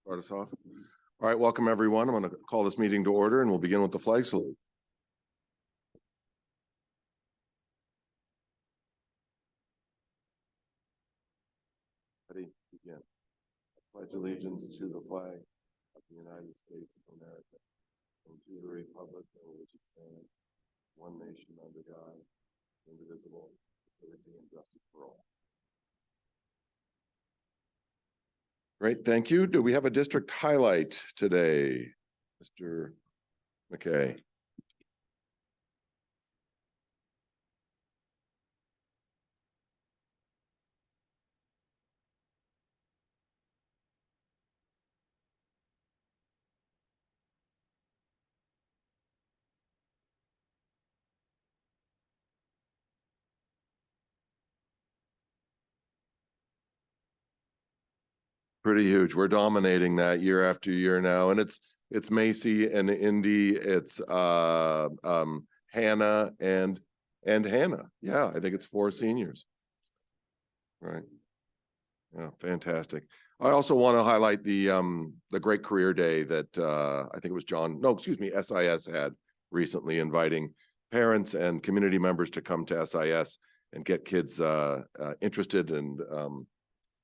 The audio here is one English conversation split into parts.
Start us off. All right, welcome everyone. I'm going to call this meeting to order and we'll begin with the flag salute. Ready, begin. I pledge allegiance to the flag of the United States of America and to the republic for which it stands, one nation under God, indivisible, with liberty and justice for all. Great, thank you. Do we have a district highlight today, Mr. McKay? Pretty huge. We're dominating that year after year now, and it's Macy and Indy, it's Hannah and Hannah. Yeah, I think it's 4 seniors. Right. Yeah, fantastic. I also want to highlight the great career day that I think it was SIS had recently, inviting parents and community members to come to SIS and get kids interested and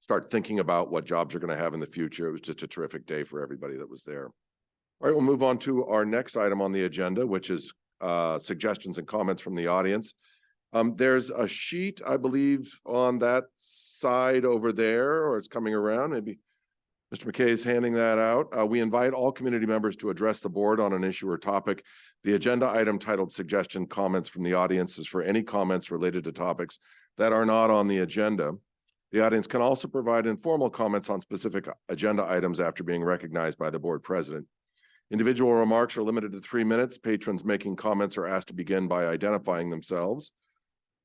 start thinking about what jobs are going to have in the future. It was just a terrific day for everybody that was there. All right, we'll move on to our next item on the agenda, which is suggestions and comments from the audience. There's a sheet, I believe, on that side over there, or it's coming around. Maybe Mr. McKay is handing that out. We invite all community members to address the board on an issue or topic. The agenda item titled Suggestion Comments from the Audience is for any comments related to topics that are not on the agenda. The audience can also provide informal comments on specific agenda items after being recognized by the board president. Individual remarks are limited to 3 minutes. Patrons making comments are asked to begin by identifying themselves.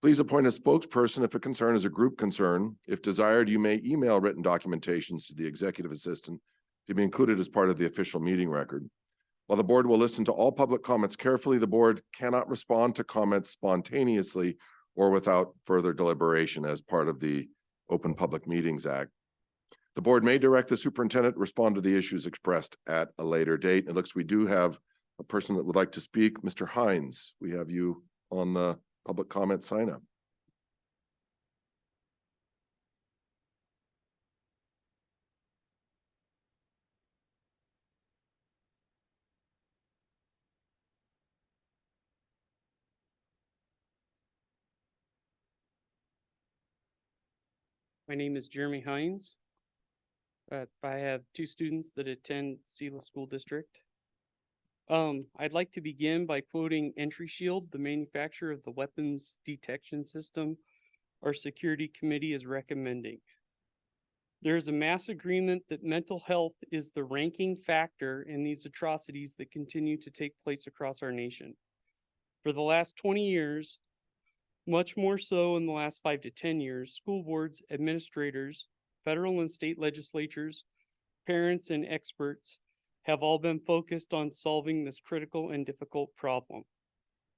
Please appoint a spokesperson if a concern is a group concern. If desired, you may email written documentations to the executive assistant to be included as part of the official meeting record. While the board will listen to all public comments carefully, the board cannot respond to comments spontaneously or without further deliberation as part of the Open Public Meetings Act. The board may direct the superintendent to respond to the issues expressed at a later date. It looks we do have a person that would like to speak. Mr. Hines, we have you on the public comment sign up. My name is Jeremy Hines. I have 2 students that attend Selah School District. I'd like to begin by quoting Entry Shield, the manufacturer of the weapons detection system our security committee is recommending. There is a mass agreement that mental health is the ranking factor in these atrocities that continue to take place across our nation. For the last 20 years, much more so in the last 5 to 10 years, school boards, administrators, federal and state legislatures, parents, and experts have all been focused on solving this critical and difficult problem.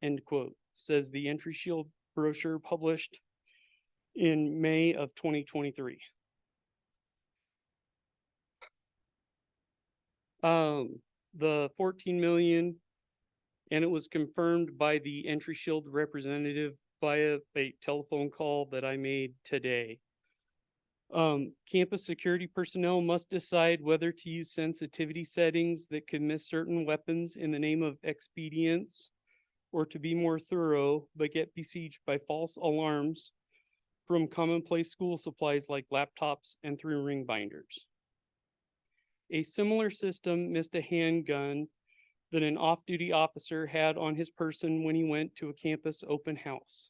End quote, says the Entry Shield brochure published in May of 2023. The 14 million, and it was confirmed by the Entry Shield representative via a telephone call that I made today. Campus security personnel must decide whether to use sensitivity settings that could miss certain weapons in the name of expedience, or to be more thorough, but get besieged by false alarms from commonplace school supplies like laptops and 3-ring binders. A similar system missed a handgun that an off-duty officer had on his person when he went to a campus open house.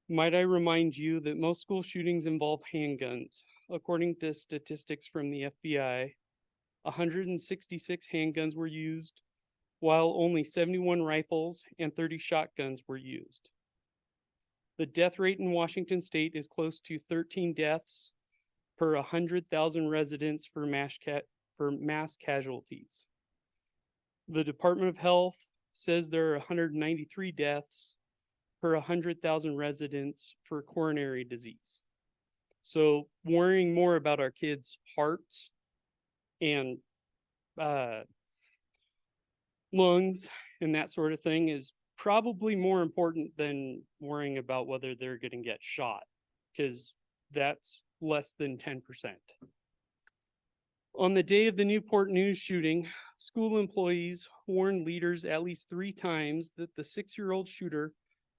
Might I remind you that most school shootings involve handguns. According to statistics from the FBI, 166 handguns were used, while only 71 rifles and 30 shotguns were used. The death rate in Washington state is close to 13 deaths per 100,000 residents for mass casualties. The Department of Health says there are 193 deaths per 100,000 residents for coronary disease. So worrying more about our kids' hearts and lungs and that sort of thing is probably more important than worrying about whether they're going to get shot, because that's less than 10%. On the day of the Newport News shooting, school employees warned leaders at least 3 times that the 6-year-old shooter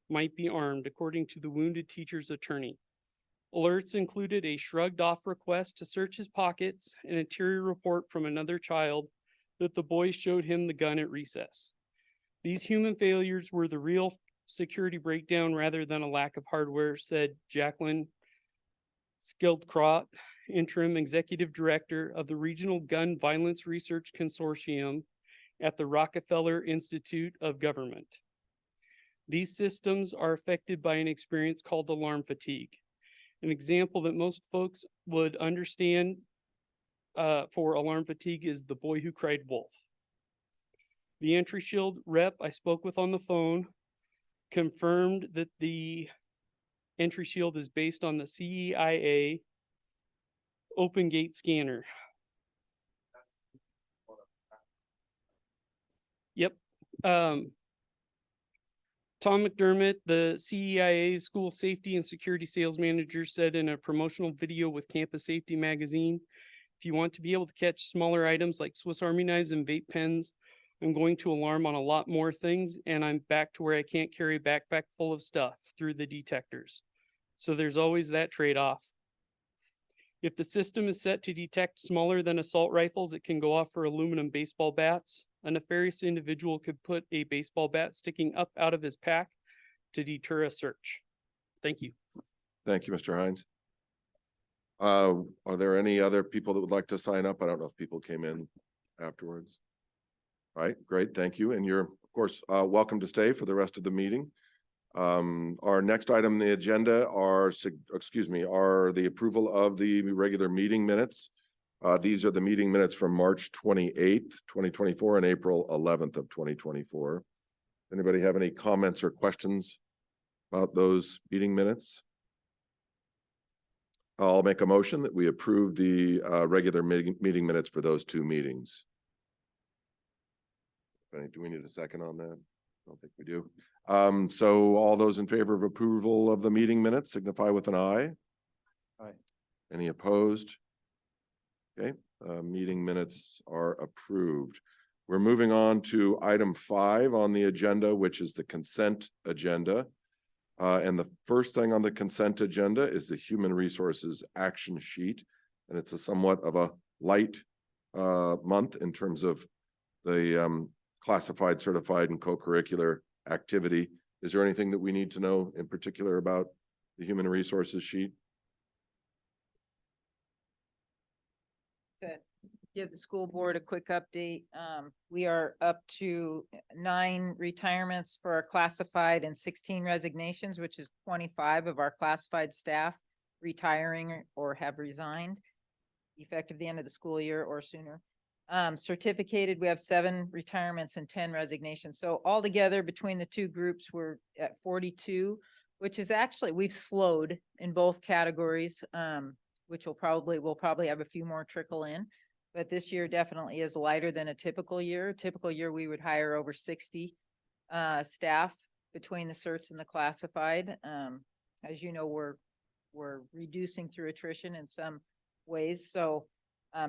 might be armed, according to the wounded teacher's attorney. Alerts included a shrugged off request to search his pockets and a teary report from another child that the boys showed him the gun at recess. These human failures were the real security breakdown rather than a lack of hardware, said Jacqueline Skildkrot, interim executive director of the Regional Gun Violence Research Consortium at the Rockefeller Institute of Government. These systems are affected by an experience called alarm fatigue. An example that most folks would understand for alarm fatigue is the boy who cried wolf. The Entry Shield rep I spoke with on the phone confirmed that the Entry Shield is based on the CEIA open gate scanner. Yep. Tom McDermott, the CEIA school safety and security sales manager, said in a promotional video with Campus Safety Magazine, if you want to be able to catch smaller items like Swiss Army knives and vape pens, I'm going to alarm on a lot more things, and I'm back to where I can't carry a backpack full of stuff through the detectors. So there's always that trade-off. If the system is set to detect smaller than assault rifles, it can go off for aluminum baseball bats. A nefarious individual could put a baseball bat sticking up out of his pack to deter a search. Thank you. Thank you, Mr. Hines. Are there any other people that would like to sign up? I don't know if people came in afterwards. All right, great, thank you. And you're, of course, welcome to stay for the rest of the meeting. Our next item on the agenda are the approval of the regular meeting minutes. These are the meeting minutes from March 28th, 2024 and April 11th of 2024. Anybody have any comments or questions about those meeting minutes? I'll make a motion that we approve the regular meeting minutes for those 2 meetings. Do we need a second on that? I don't think we do. So all those in favor of approval of the meeting minutes signify with an aye. Aye. Any opposed? Okay, meeting minutes are approved. We're moving on to item 5 on the agenda, which is the consent agenda. And the first thing on the consent agenda is the Human Resources Action Sheet. And it's a somewhat of a light month in terms of the classified, certified, and co-curricular activity. Is there anything that we need to know in particular about the Human Resources Sheet? To give the school board a quick update, we are up to 9 retirements for our classified and 16 resignations, which is 25 of our classified staff retiring or have resigned effective the end of the school year or sooner. Certificated, we have 7 retirements and 10 resignations. So altogether between the 2 groups, we're at 42, which is actually, we've slowed in both categories, which we'll probably have a few more trickle in. but this year definitely is lighter than a typical year. Typical year, we would hire over 60 staff between the certs and the classified. As you know, we're reducing through attrition in some ways. So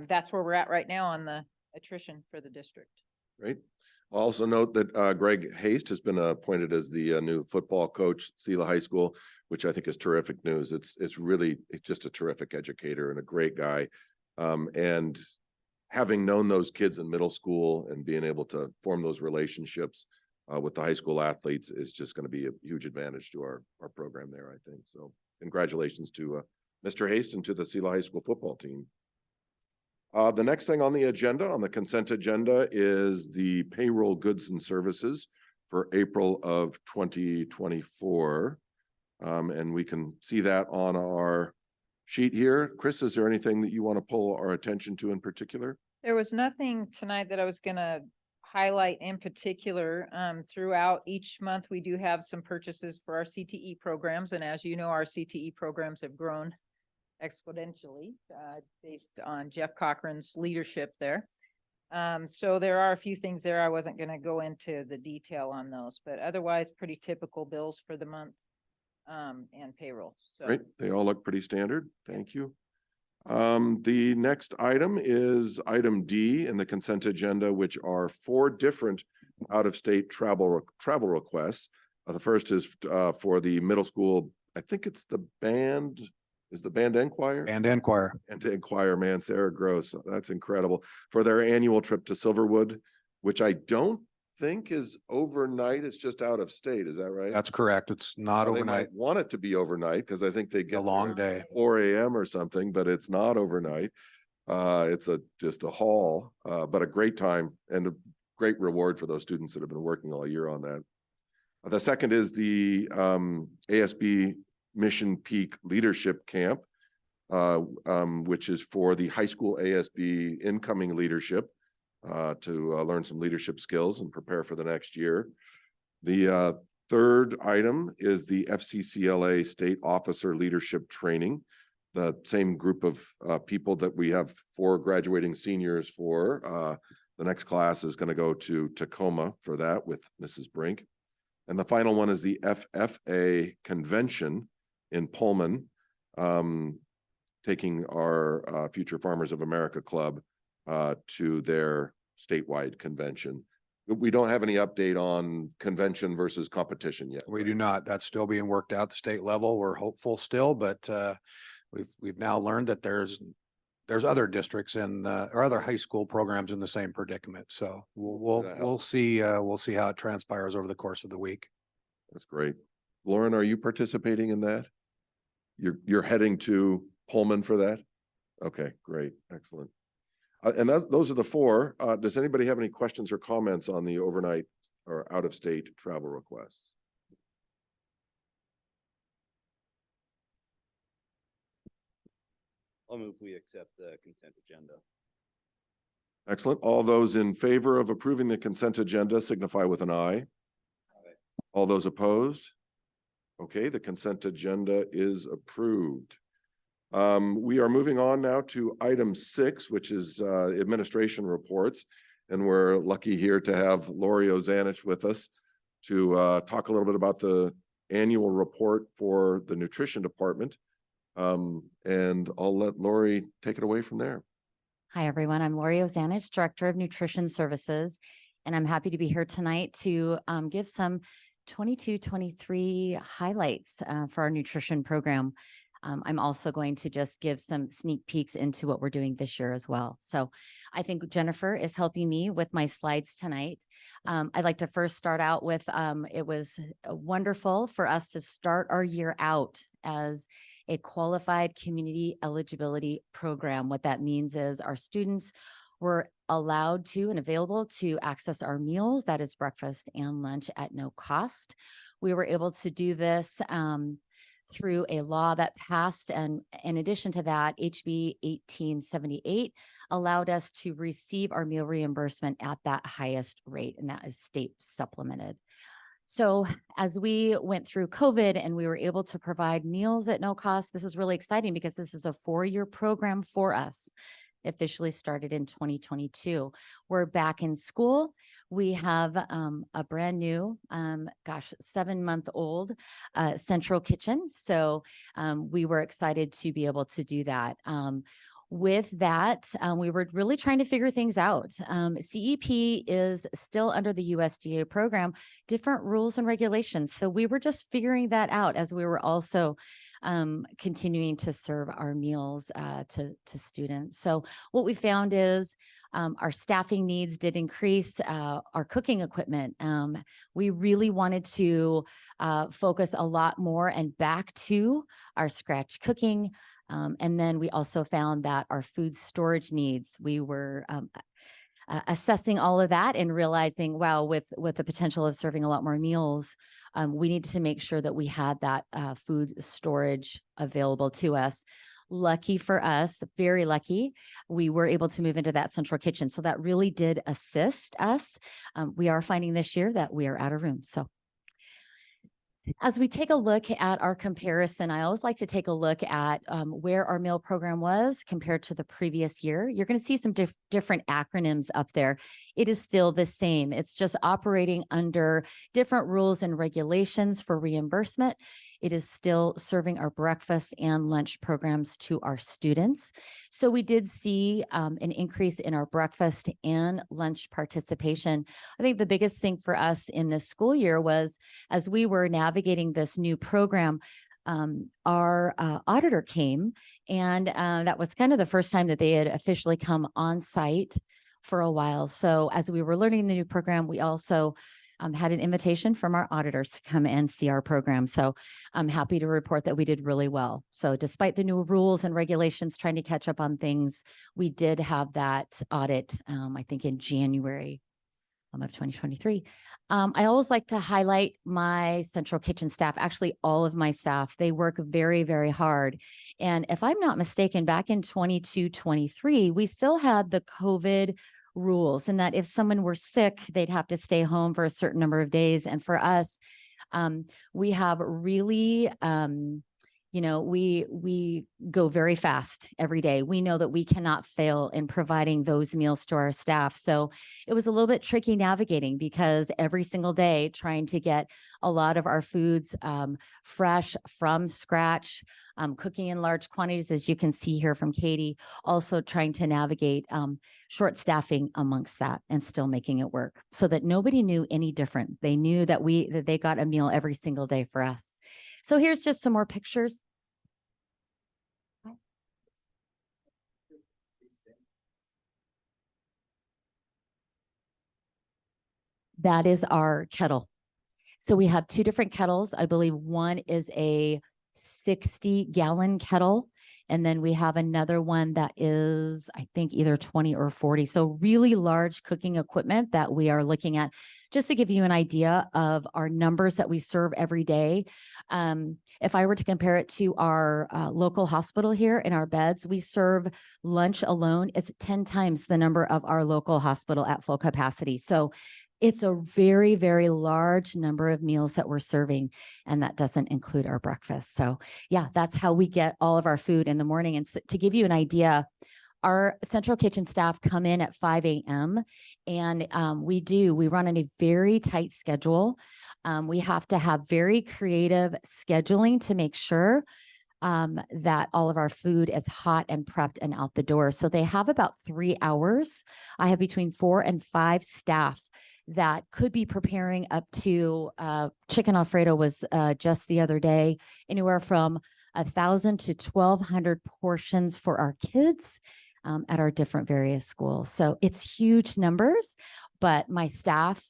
that's where we're at right now on the attrition for the district. Great. I'll also note that Greg Haste has been appointed as the new football coach at Selah High School, which I think is terrific news. It's just a terrific educator and a great guy. And having known those kids in middle school and being able to form those relationships with the high school athletes is just going to be a huge advantage to our program there, I think. So congratulations to Mr. Haste and to the Selah High School football team. The next thing on the agenda, on the consent agenda, is the payroll goods and services for April of 2024. And we can see that on our sheet here. Chris, is there anything that you want to pull our attention to in particular? There was nothing tonight that I was gonna highlight in particular. Throughout each month, we do have some purchases for our CTE programs. And as you know, our CTE programs have grown exponentially based on Jeff Cochran's leadership there. So there are a few things there. I wasn't going to go into the detail on those, but otherwise pretty typical bills for the month and payroll. So Great. They all look pretty standard. Thank you. The next item is item D in the consent agenda, which are 4 different out-of-state travel requests. The first is for the middle school. I think it's the band. Is the band and choir? And Enquire. And to choir, man, Sarah Gross. That's incredible. For their annual trip to Silverwood, which I don't think is overnight. It's just out of state. Is that right? That's correct. It's not Well, they overnight. might want it to be overnight because I think they get A long there day. at 4 a.m. or something, but it's not overnight. It's just a haul, but a great time and a great reward for those students that have been working all year on that. The second is the ASB Mission Peak Leadership Camp, which is for the high school ASB incoming leadership to learn some leadership skills and prepare for the next year. The third item is the FCCLA State Officer Leadership Training, the same group of people that we have 4 graduating seniors for. The next class is going to go to Tacoma for that with Mrs. Brink. And the final one is the FFA Convention in Pullman, taking our Future Farmers of America Club to their statewide convention. We don't have any update on convention versus competition yet. We do not. That's still being worked out at the state level. We're hopeful still, but we've now learned that there's other districts or other high school programs in the same predicament. So we'll see how it transpires over the course of the week. That's great. Lauren, are you participating in that? You're heading to Pullman for that? Okay, great, excellent. And those are the 4. Does anybody have any questions or comments on the overnight or out-of-state travel requests? I'll move we accept the consent agenda. Excellent. All those in favor of approving the consent agenda signify with an eye. All those opposed? Okay, the consent agenda is approved. We are moving on now to item 6, which is administration reports. And we're lucky here to have Lori Ozanich with us to talk a little bit about the annual report for the nutrition department. And I'll let Lori take it away from there. Hi, everyone. I'm Lori Ozanich, Director of Nutrition Services, and I'm happy to be here tonight to give some 22-23 highlights for our nutrition program. I'm also going to just give some sneak peeks into what we're doing this year as well. So I think Jennifer is helping me with my slides tonight. I'd like to first start out with, it was wonderful for us to start our year out as a qualified community eligibility program. What that means is our students were allowed to and available to access our meals, that is breakfast and lunch, at no cost. We were able to do this through a law that passed, and in addition to that, HB 1878 allowed us to receive our meal reimbursement at that highest rate, and that is state supplemented. So as we went through COVID and we were able to provide meals at no cost, this is really exciting because this is a 4-year program for us. officially started in 2022. We're back in school. We have a brand new, 7-month-old central kitchen. So we were excited to be able to do that. With that, we were really trying to figure things out. CEP is still under the USDA program, different rules and regulations. So we were just figuring that out as we were also continuing to serve our meals to students. So what we found is our staffing needs did increase, our cooking equipment. We really wanted to focus a lot more and back to our scratch cooking. And then we also found that our food storage needs, we were assessing all of that and realizing, wow, with the potential of serving a lot more meals, we needed to make sure that we had that food storage available to us. Lucky for us, very lucky, we were able to move into that central kitchen. So that really did assist us. We are finding this year that we are out of room. So as we take a look at our comparison, I always like to take a look at where our meal program was compared to the previous year. You're going to see some different acronyms up there. It is still the same. It's just operating under different rules and regulations for reimbursement. It is still serving our breakfast and lunch programs to our students. So we did see an increase in our breakfast and lunch participation. I think the biggest thing for us in this school year was, as we were navigating this new program, our auditor came, and that was kind of the first time that they had officially come on site for a while. So as we were learning the new program, we also had an invitation from our auditors to come and see our program. So I'm happy to report that we did really well. So despite the new rules and regulations trying to catch up on things, we did have that audit, I think in January of 2023. I always like to highlight my central kitchen staff, actually all of my staff. They work very, very hard. And if I'm not mistaken, back in 22-23, we still had the COVID rules, and that if someone were sick, they'd have to stay home for a certain number of days. And for us, we have really, we go very fast every day. We know that we cannot fail in providing those meals to our staff. So it was a little bit tricky navigating, because every single day trying to get a lot of our foods fresh from scratch, cooking in large quantities, as you can see here from Katie, also trying to navigate short staffing amongst that and still making it work so that nobody knew any different. They knew that they got a meal every single day for us. So here's just some more pictures. That is our kettle. So we have two different kettles. I believe one is a 60-gallon kettle, and then we have another one that is, I think, either 20 or 40. So really large cooking equipment that we are looking at. Just to give you an idea of our numbers that we serve every day. If I were to compare it to our local hospital here in our beds, we serve lunch alone is 10 times the number of our local hospital at full capacity. So it's a very, very large number of meals that we're serving, and that doesn't include our breakfast. So yeah, that's how we get all of our food in the morning. And so, to give you an idea, our central kitchen staff come in at 5 a.m. and we run on a very tight schedule. We have to have very creative scheduling to make sure that all of our food is hot and prepped and out the door. So they have about 3 hours. I have between 4 and 5 staff that could be preparing up to chicken Alfredo was just the other day, anywhere from 1,000 to 1,200 portions for our kids at our different various schools. So it's huge numbers, but my staff,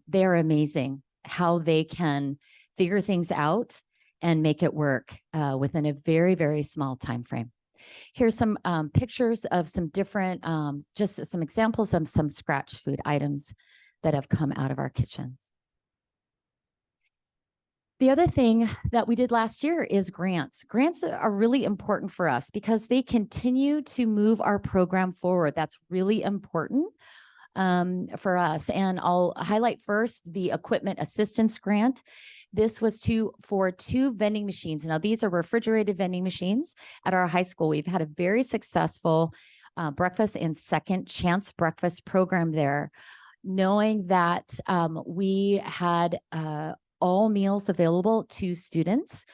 they're amazing how they can figure things out and make it work within a very, very small time frame. Here's some pictures of some different, just some examples of some scratch food items that have come out of our kitchens. The other thing that we did last year is grants. Grants are really important for us because they continue to move our program forward. That's really important for us. And I'll highlight first the equipment assistance grant. This was for 2 vending machines. Now, these are refrigerated vending machines at our high school. We've had a very successful breakfast and second chance breakfast program there, knowing that we had all meals available to students.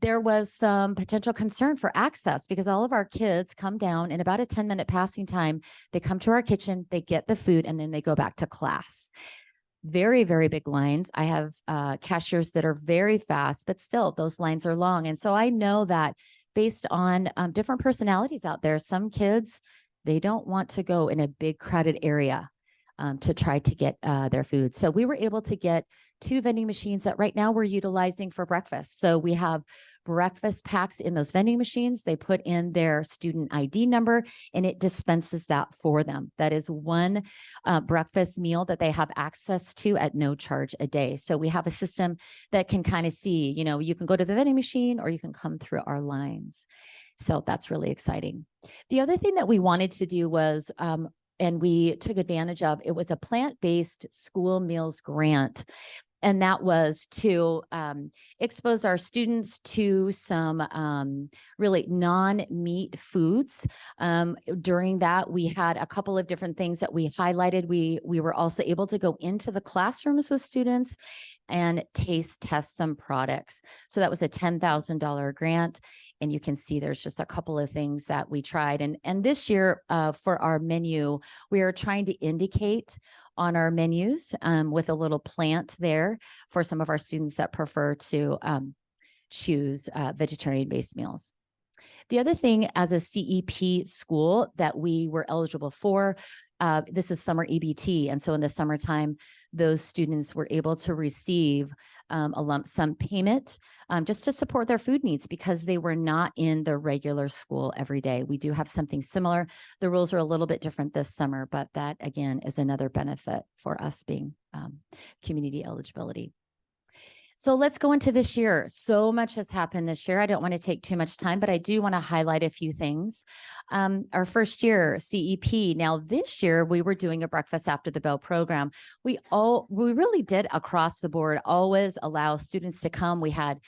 There was some potential concern for access because all of our kids come down in about a 10-minute passing time. They come to our kitchen, they get the food, and then they go back to class. Very, very big lines. I have cashiers that are very fast, but still those lines are long. And so I know that based on different personalities out there, some kids, they don't want to go in a big crowded area to try to get their food. So we were able to get 2 vending machines that right now we're utilizing for breakfast. So we have breakfast packs in those vending machines. They put in their student ID number and it dispenses that for them. That is one breakfast meal that they have access to at no charge a day. So we have a system that can kind of see, you know, you can go to the vending machine or you can come through our lines. So that's really exciting. The other thing that we wanted to do was, and we took advantage of, it was a plant-based school meals grant. And that was to expose our students to some really non-meat foods. During that, we had a couple of different things that we highlighted. We were also able to go into the classrooms with students and taste test some products. So that was a $10,000 grant. And you can see there's just a couple of things that we tried. And this year for our menu, we are trying to indicate on our menus with a little plant there for some of our students that prefer to choose vegetarian-based meals. The other thing as a CEP school that we were eligible for, this is summer EBT. And so in the summertime, those students were able to receive a lump sum payment just to support their food needs because they were not in the regular school every day. We do have something similar. The rules are a little bit different this summer, but that again is another benefit for us being community eligibility. So let's go into this year. So much has happened this year. I don't want to take too much time, but I do want to highlight a few things. Our first year, CEP. Now this year we were doing a breakfast after the bell program. We really did across the board always allow students to come. We had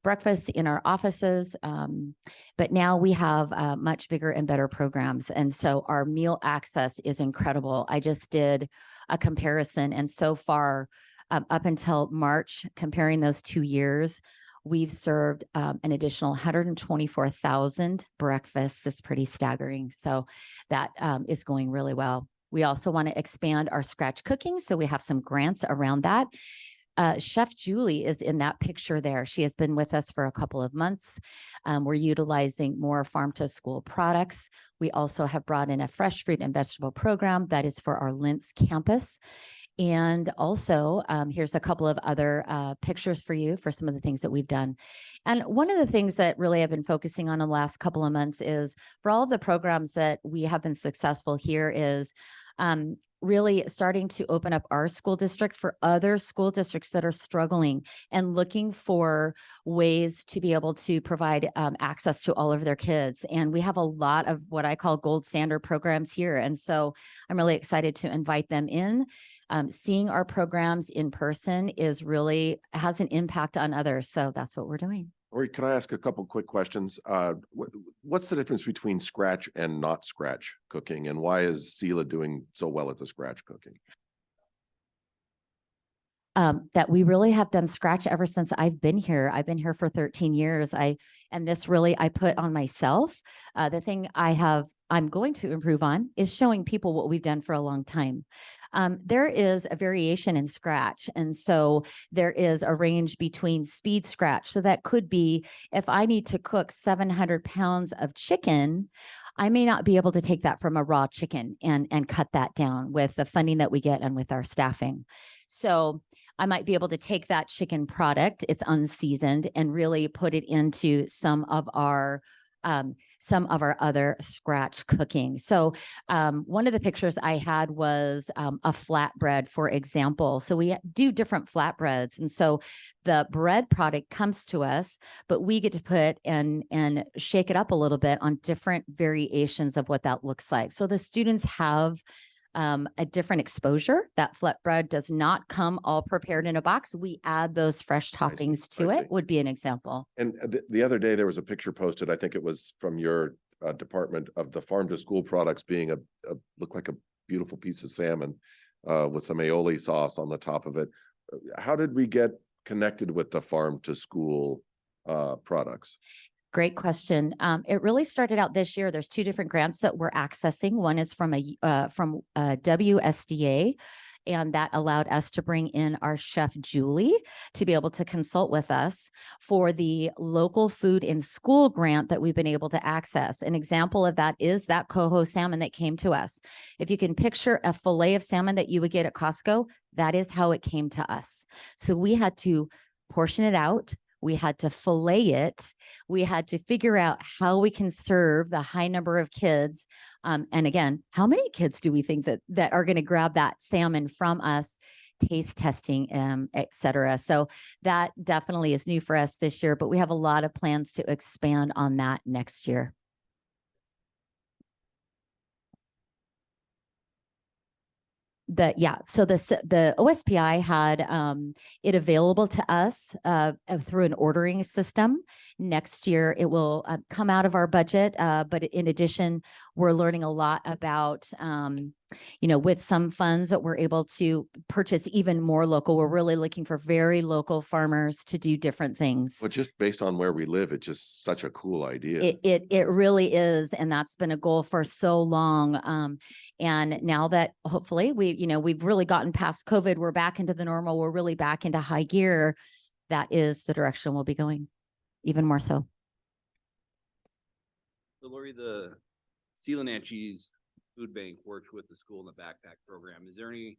breakfast in our offices, but now we have much bigger and better programs. And so our meal access is incredible. I just did a comparison, and so far, up until March, comparing those 2 years, we've served an additional 124,000 breakfasts. It's pretty staggering. So that is going really well. We also want to expand our scratch cooking. So we have some grants around that. Chef Julie is in that picture there. She has been with us for a couple of months. We're utilizing more farm to school products. We also have brought in a fresh fruit and vegetable program that is for our Lentz campus. And also, here's a couple of other pictures for you for some of the things that we've done. And one of the things that really I've been focusing on in the last couple of months is for all of the programs that we have been successful here is really starting to open up our school district for other school districts that are struggling and looking for ways to be able to provide access to all of their kids. And we have a lot of what I call gold standard programs here. And so I'm really excited to invite them in. Seeing our programs in person has an impact on others. So that's what we're doing. Or can I ask a couple quick questions? What's the difference between scratch and not scratch cooking, and why is Selah doing so well at the scratch cooking? That we really have done scratch ever since I've been here. I've been here for 13 years. And this really I put on myself. The thing I'm going to improve on is showing people what we've done for a long time. There is a variation in scratch. And so there is a range between speed scratch. So that could be if I need to cook 700 pounds of chicken, I may not be able to take that from a raw chicken and cut that down with the funding that we get and with our staffing. So I might be able to take that chicken product, it's unseasoned, and really put it into some of our other scratch cooking. So one of the pictures I had was a flatbread, for example. So we do different flatbreads. And so the bread product comes to us, but we get to put and shake it up a little bit on different variations of what that looks like. So the students have a different exposure. That flatbread does not come all prepared in a box. We add those fresh toppings to it, would be an example. And the other day there was a picture posted, I think it was from your department of the farm to school products being look like a beautiful piece of salmon with some aioli sauce on the top of it. How did we get connected with the farm to school products? Great question. It really started out this year. There's two different grants that we're accessing. One is from WSDA, and that allowed us to bring in our chef Julie to be able to consult with us for the local food in school grant that we've been able to access. An example of that is that coho salmon that came to us. If you can picture a fillet of salmon that you would get at Costco, that is how it came to us. So we had to portion it out. We had to fillet it. We had to figure out how we can serve the high number of kids. And again, how many kids do we think that are going to grab that salmon from us? Taste testing, et cetera. So that definitely is new for us this year, but we have a lot of plans to expand on that next year. So the OSPI had it available to us through an ordering system. Next year, it will come out of our budget. But in addition, we're learning a lot about, with some funds that we're able to purchase even more local. We're really looking for very local farmers to do different things. But just based on where we live, it's just such a cool idea. It really is, and that's been a goal for so long. And now that hopefully we've really gotten past COVID, we're back into the normal, we're really back into high gear. That is the direction we'll be going, even more so. So Lori, the Selah Food Bank worked with the school in the backpack program. Is there any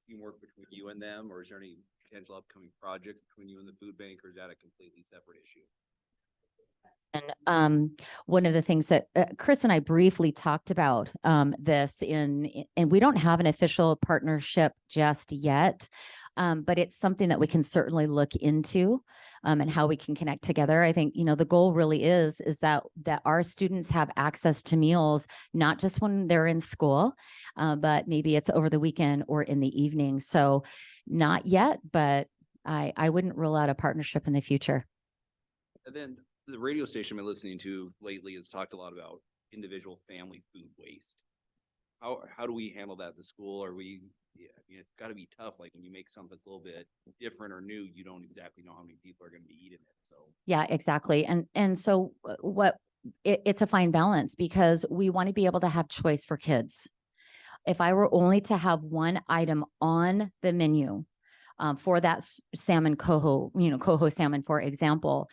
teamwork between you and them, or is there any potential upcoming project between you and the food bank, or is that a completely separate issue? And one of the things that Chris and I briefly talked about this and we don't have an official partnership just yet, but it's something that we can certainly look into and how we can connect together. I think, the goal really is that our students have access to meals, not just when they're in school, but maybe it's over the weekend or in the evening. So not yet, but I wouldn't rule out a partnership in the future. And then the radio station I've been listening to lately has talked a lot about individual family food waste. How do we handle that at the school? It's got to be tough. Like when you make something that's a little bit different or new, you don't exactly know how many people are going to be eating it. So yeah, exactly. And so it's a fine balance because we want to be able to have choice for kids. If I were only to have one item on the menu for that salmon coho salmon, for example,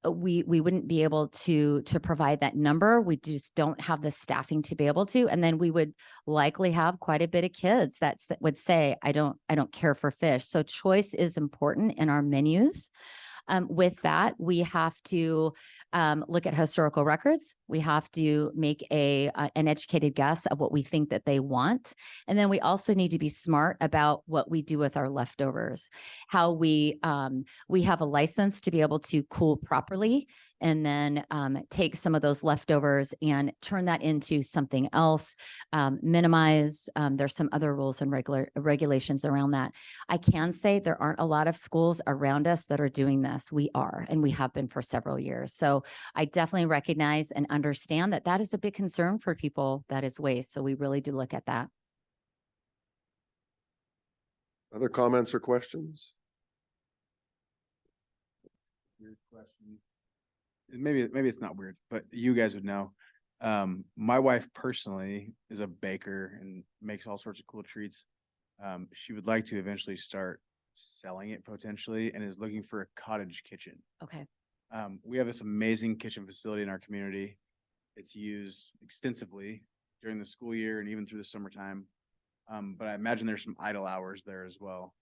we wouldn't be able to provide that number. We just don't have the staffing to be able to. And then we would likely have quite a bit of kids that would say, I don't care for fish. So choice is important in our menus. With that, we have to look at historical records. We have to make an educated guess of what we think that they want. And then we also need to be smart about what we do with our leftovers, how we have a license to be able to cool properly and then take some of those leftovers and turn that into something else, minimize. There's some other rules and regulations around that. I can say there aren't a lot of schools around us that are doing this. We are, and we have been for several years. So I definitely recognize and understand that is a big concern for people, that is waste. So we really do look at that. Other comments or questions? Weird question. Maybe it's not weird, but you guys would know. My wife personally is a baker and makes all sorts of cool treats. She would like to eventually start selling it potentially and is looking for a cottage kitchen. Okay. We have this amazing kitchen facility in our community. It's used extensively during the school year and even through the summertime. But I imagine there's some idle hours there as well.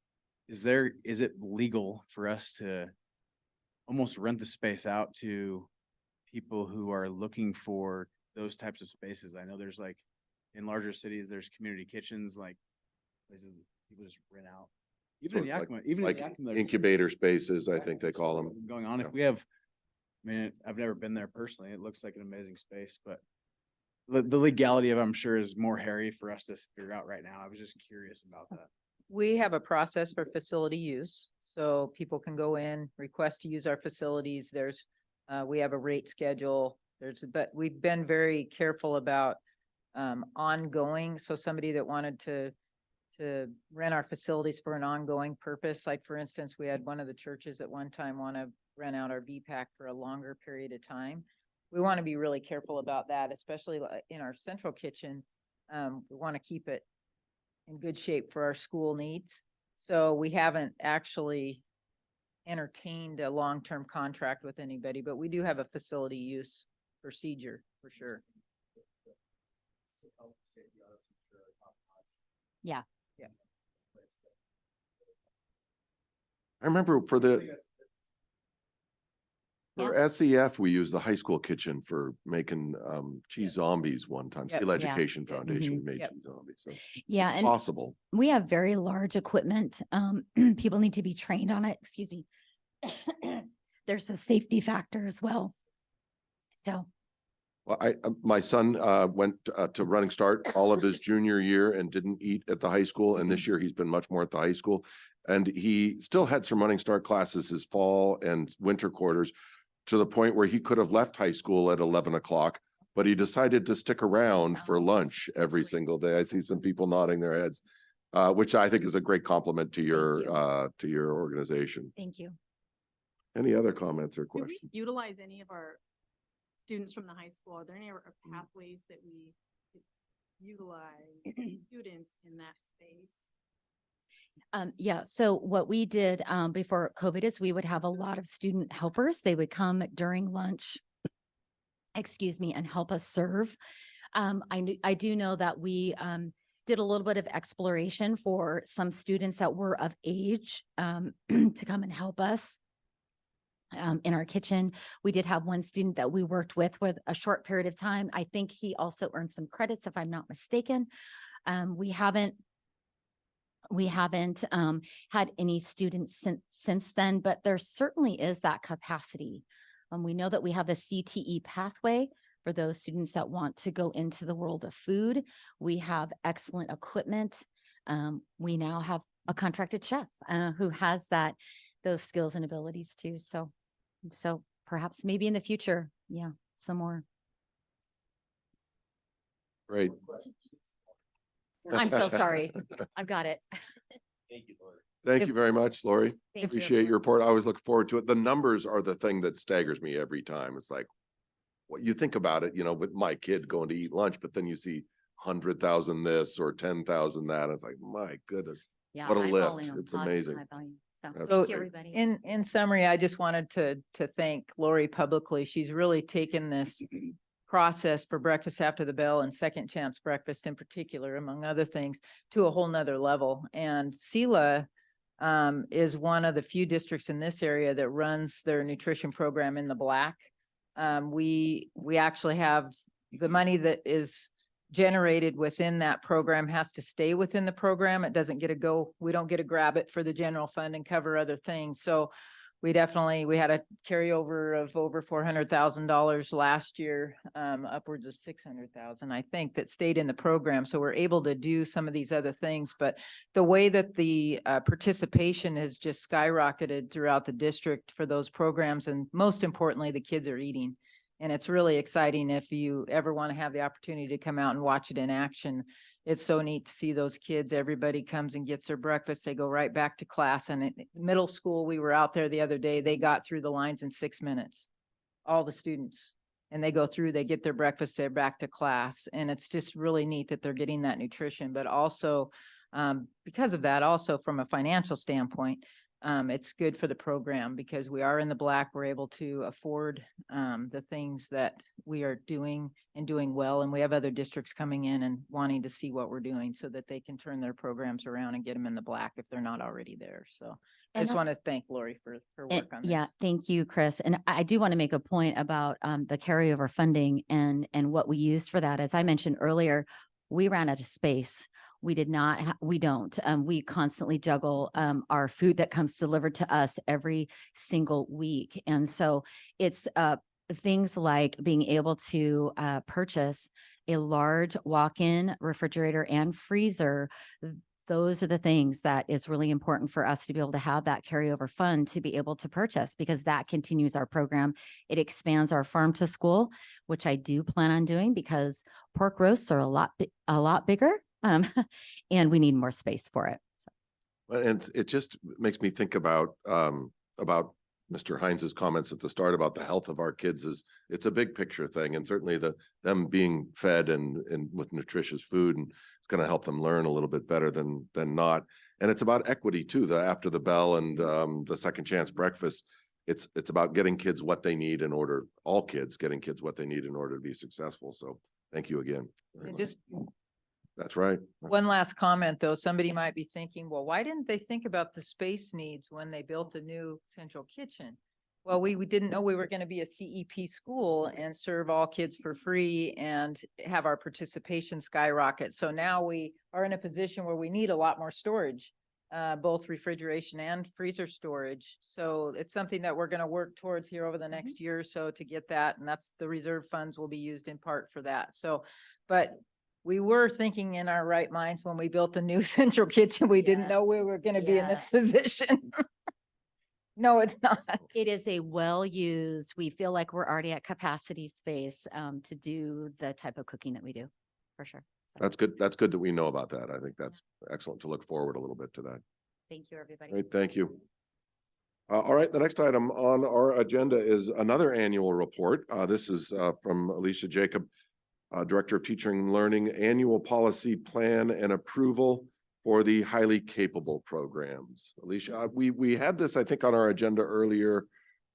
Is it legal for us to almost rent the space out to people who are looking for those types of spaces? I know there's like in larger cities, there's community kitchens, like places people just rent out. Even in Yakima, Like Yakima, there's incubator spaces, I think they call them. going on. Yeah. If we have, I've never been there personally. It looks like an amazing space, but the legality of it, I'm sure, is more hairy for us to figure out right now. I was just curious about that. We have a process for facility use, so people can go in, request to use our facilities. We have a rate schedule. But we've been very careful about ongoing. So somebody that wanted to rent our facilities for an ongoing purpose, like for instance, we had one of the churches at one time want to rent out our VPAC for a longer period of time. We want to be really careful about that, especially in our central kitchen. We want to keep it in good shape for our school needs. So we haven't actually entertained a long-term contract with anybody, but we do have a facility use procedure for sure. Yeah. Yeah. I remember for Yeah. SEF, we used the high school kitchen for making cheese zombies one time. Yep. Selah Yeah. Education Yep. Foundation, we made Yep. cheese zombies. So Yeah. it's And possible. we have very large equipment. People need to be trained on it. Excuse me. There's a safety factor as well. So, Well, my son went to Running Start all of his junior year and didn't eat at the high school. And this year he's been much more at the high school. And he still had some Running Start classes his fall and winter quarters, to the point where he could have left high school at 11 o'clock, but he decided to stick around for lunch every single day. I see some people nodding their heads, which I think is a great compliment to your organization. thank you. Any other comments or Do we questions? utilize any of our students from the high school? Are there any other pathways that we could utilize students in that space? Yeah, so what we did before COVID is we would have a lot of student helpers. They would come during lunch, excuse me, and help us serve. I do know that we did a little bit of exploration for some students that were of age to come and help us in our kitchen. We did have one student that we worked with a short period of time. I think he also earned some credits, if I'm not mistaken. We haven't had any students since then, but there certainly is that capacity. We know that we have the CTE pathway for those students that want to go into the world of food. We have excellent equipment. We now have a contracted chef who has those skills and abilities too. So perhaps maybe in the future, yeah, some more. Great. I'm so sorry. I've got it. Thank you, Lord. Thank If- you very much, Lori. Thank you. Appreciate your report. I always look forward to it. The numbers are the thing that staggers me every time. It's like, what you think about it, with my kid going to eat lunch, but then you see 100,000 this or 10,000 that. It's like, my goodness. Yeah, What a high lift. volume, It's high amazing. volume. So That's thank great. you, everybody. In summary, I just wanted to thank Lori publicly. She's really taken this process for Breakfast After the Bell and Second Chance Breakfast in particular, among other things, to a whole nother level. And Selah is one of the few districts in this area that runs their nutrition program in the black. We actually have the money that is generated within that program has to stay within the program. It doesn't get to go, we don't get to grab it for the general fund and cover other things. So we had a carryover of over $400,000 last year, upwards of 600,000, I think, that stayed in the program. So we're able to do some of these other things, but the way that the participation has just skyrocketed throughout the district for those programs, and most importantly, the kids are eating. And it's really exciting if you ever want to have the opportunity to come out and watch it in action. It's so neat to see those kids. Everybody comes and gets their breakfast. They go right back to class. And in middle school, we were out there the other day. They got through the lines in 6 minutes, all the students. And they go through, they get their breakfast, they're back to class. And it's just really neat that they're getting that nutrition, but also because of that, also from a financial standpoint, it's good for the program because we are in the black. We're able to afford the things that we are doing and doing well. And we have other districts coming in and wanting to see what we're doing so that they can turn their programs around and get them in the black if they're not already there. So I just want to thank Lori for her work on this. Yeah, thank you, Chris. And I do want to make a point about the carryover funding and what we used for that. As I mentioned earlier, we ran out of space. We did not, we don't. We constantly juggle our food that comes delivered to us every single week. And so it's things like being able to purchase a large walk-in refrigerator and freezer those are the things that is really important for us to be able to have that carryover fund to be able to purchase, because that continues our program. It expands our farm to school, which I do plan on doing because pork roasts are a lot bigger. And we need more space for it. So. And it just makes me think about Mr. Heinz's comments at the start about the health of our kids. It's a big picture thing, and certainly them being fed and with nutritious food, and it's going to help them learn a little bit better than not. And it's about equity too. The after the bell and the second chance breakfast. It's about getting kids what they need all kids getting kids what they need in order to be successful. So thank you again. very And much. just That's right. one last comment, though. Somebody might be thinking, well, why didn't they think about the space needs when they built the new central kitchen? Well, we didn't know we were going to be a CEP school and serve all kids for free and have our participation skyrocket. So now we are in a position where we need a lot more storage, both refrigeration and freezer storage. So it's something that we're going to work towards here over the next year or so to get that. And that's the reserve funds will be used in part for that. So, but we were thinking in our right minds when we built the new central kitchen. We didn't know we Yes, were going to be in this yes. position. No, it's not. It is a well-used, we feel like we're already at capacity space to do the type of cooking that we do, for sure. So, That's good. That's good that we know about that. I think that's excellent to look forward a little bit to that. thank you, everybody. Great, thank you. All right, the next item on our agenda is another annual report. This is from Alicia Jacob, Director of Teaching and Learning, Annual Policy Plan and Approval for the Highly Capable Programs. Alicia, we had this, I think, on our agenda earlier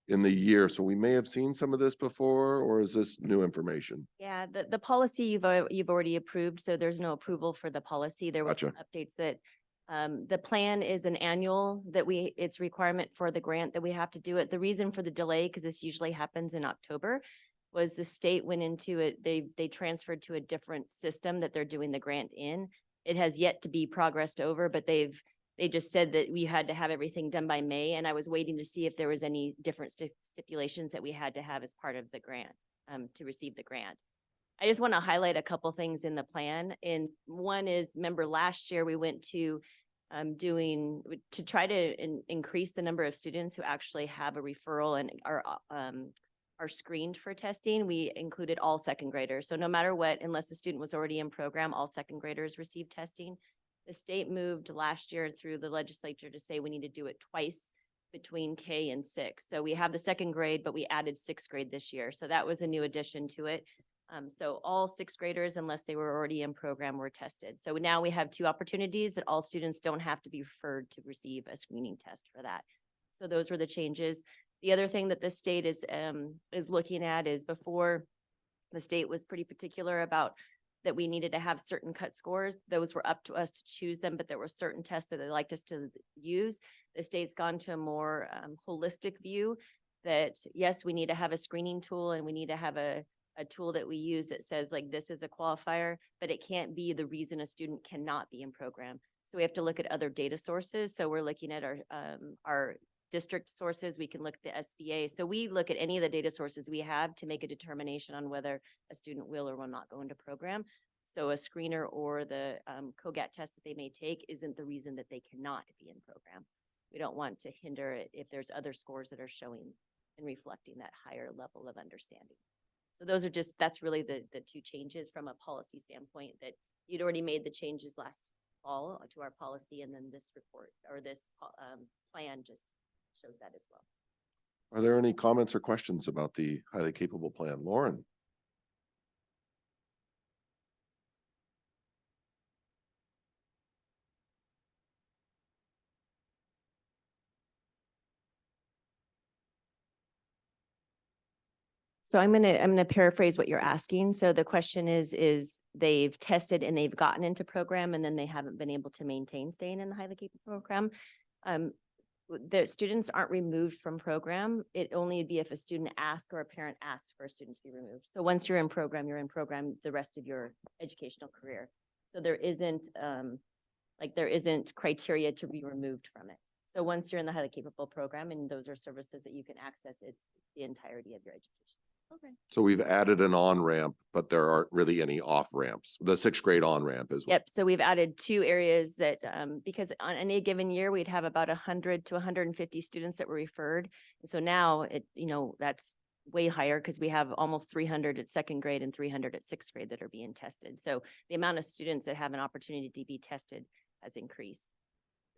in the year, so we may have seen some of this before, or is this new information? Yeah, the policy you've already approved, so there's no approval for the policy. There were some updates that the plan is an annual it's requirement for the grant that we have to do it. The reason for the delay, because this usually happens in October, was the state went into it, they transferred to a different system that they're doing the grant in. It has yet to be progressed over, but they just said that we had to have everything done by May, and I was waiting to see if there was any different stipulations that we had to have as part of the grant to receive the grant. I just want to highlight a couple things in the plan. And one is, remember last year we went to try to increase the number of students who actually have a referral and are screened for testing. We included all second graders. So no matter what, unless the student was already in program, all second graders received testing. The state moved last year through the legislature to say we need to do it twice between K and 6. So we have the second grade, but we added 6th grade this year. So that was a new addition to it. So all 6th graders, unless they were already in program, were tested. So now we have 2 opportunities that all students don't have to be referred to receive a screening test for that. So those were the changes. The other thing that the state is looking at is, before, the state was pretty particular about that we needed to have certain cut scores. Those were up to us to choose them, but there were certain tests that they liked us to use. The state's gone to a more holistic view that, yes, we need to have a screening tool and we need to have a tool that we use that says, like, this is a qualifier, but it can't be the reason a student cannot be in program. So we have to look at other data sources. So we're looking at our district sources. We can look at the SBA. So we look at any of the data sources we have to make a determination on whether a student will or will not go into program. So a screener or the COGAT test that they may take isn't the reason that they cannot be in program. We don't want to hinder it if there's other scores that are showing and reflecting that higher level of understanding. So those are that's really the 2 changes from a policy standpoint, that you'd already made the changes last fall to our policy, and then this report or this plan just shows that as well. Are there any comments or questions about the highly capable plan? Lauren? So I'm gonna paraphrase what you're asking. So the question is they've tested and they've gotten into program, and then they haven't been able to maintain staying in the highly capable program. The students aren't removed from program. It only would be if a student asked or a parent asked for a student to be removed. So once you're in program the rest of your educational career. So there isn't criteria to be removed from it. So once you're in the highly capable program and those are services that you can access, it's the entirety of your education. Okay. So we've added an on-ramp, but there aren't really any off-ramps. The sixth grade on-ramp is. Yep, so we've added two areas that, because on any given year, we'd have about 100 to 150 students that were referred. And so now that's way higher because we have almost 300 at second grade and 300 at sixth grade that are being tested. So the amount of students that have an opportunity to be tested has increased.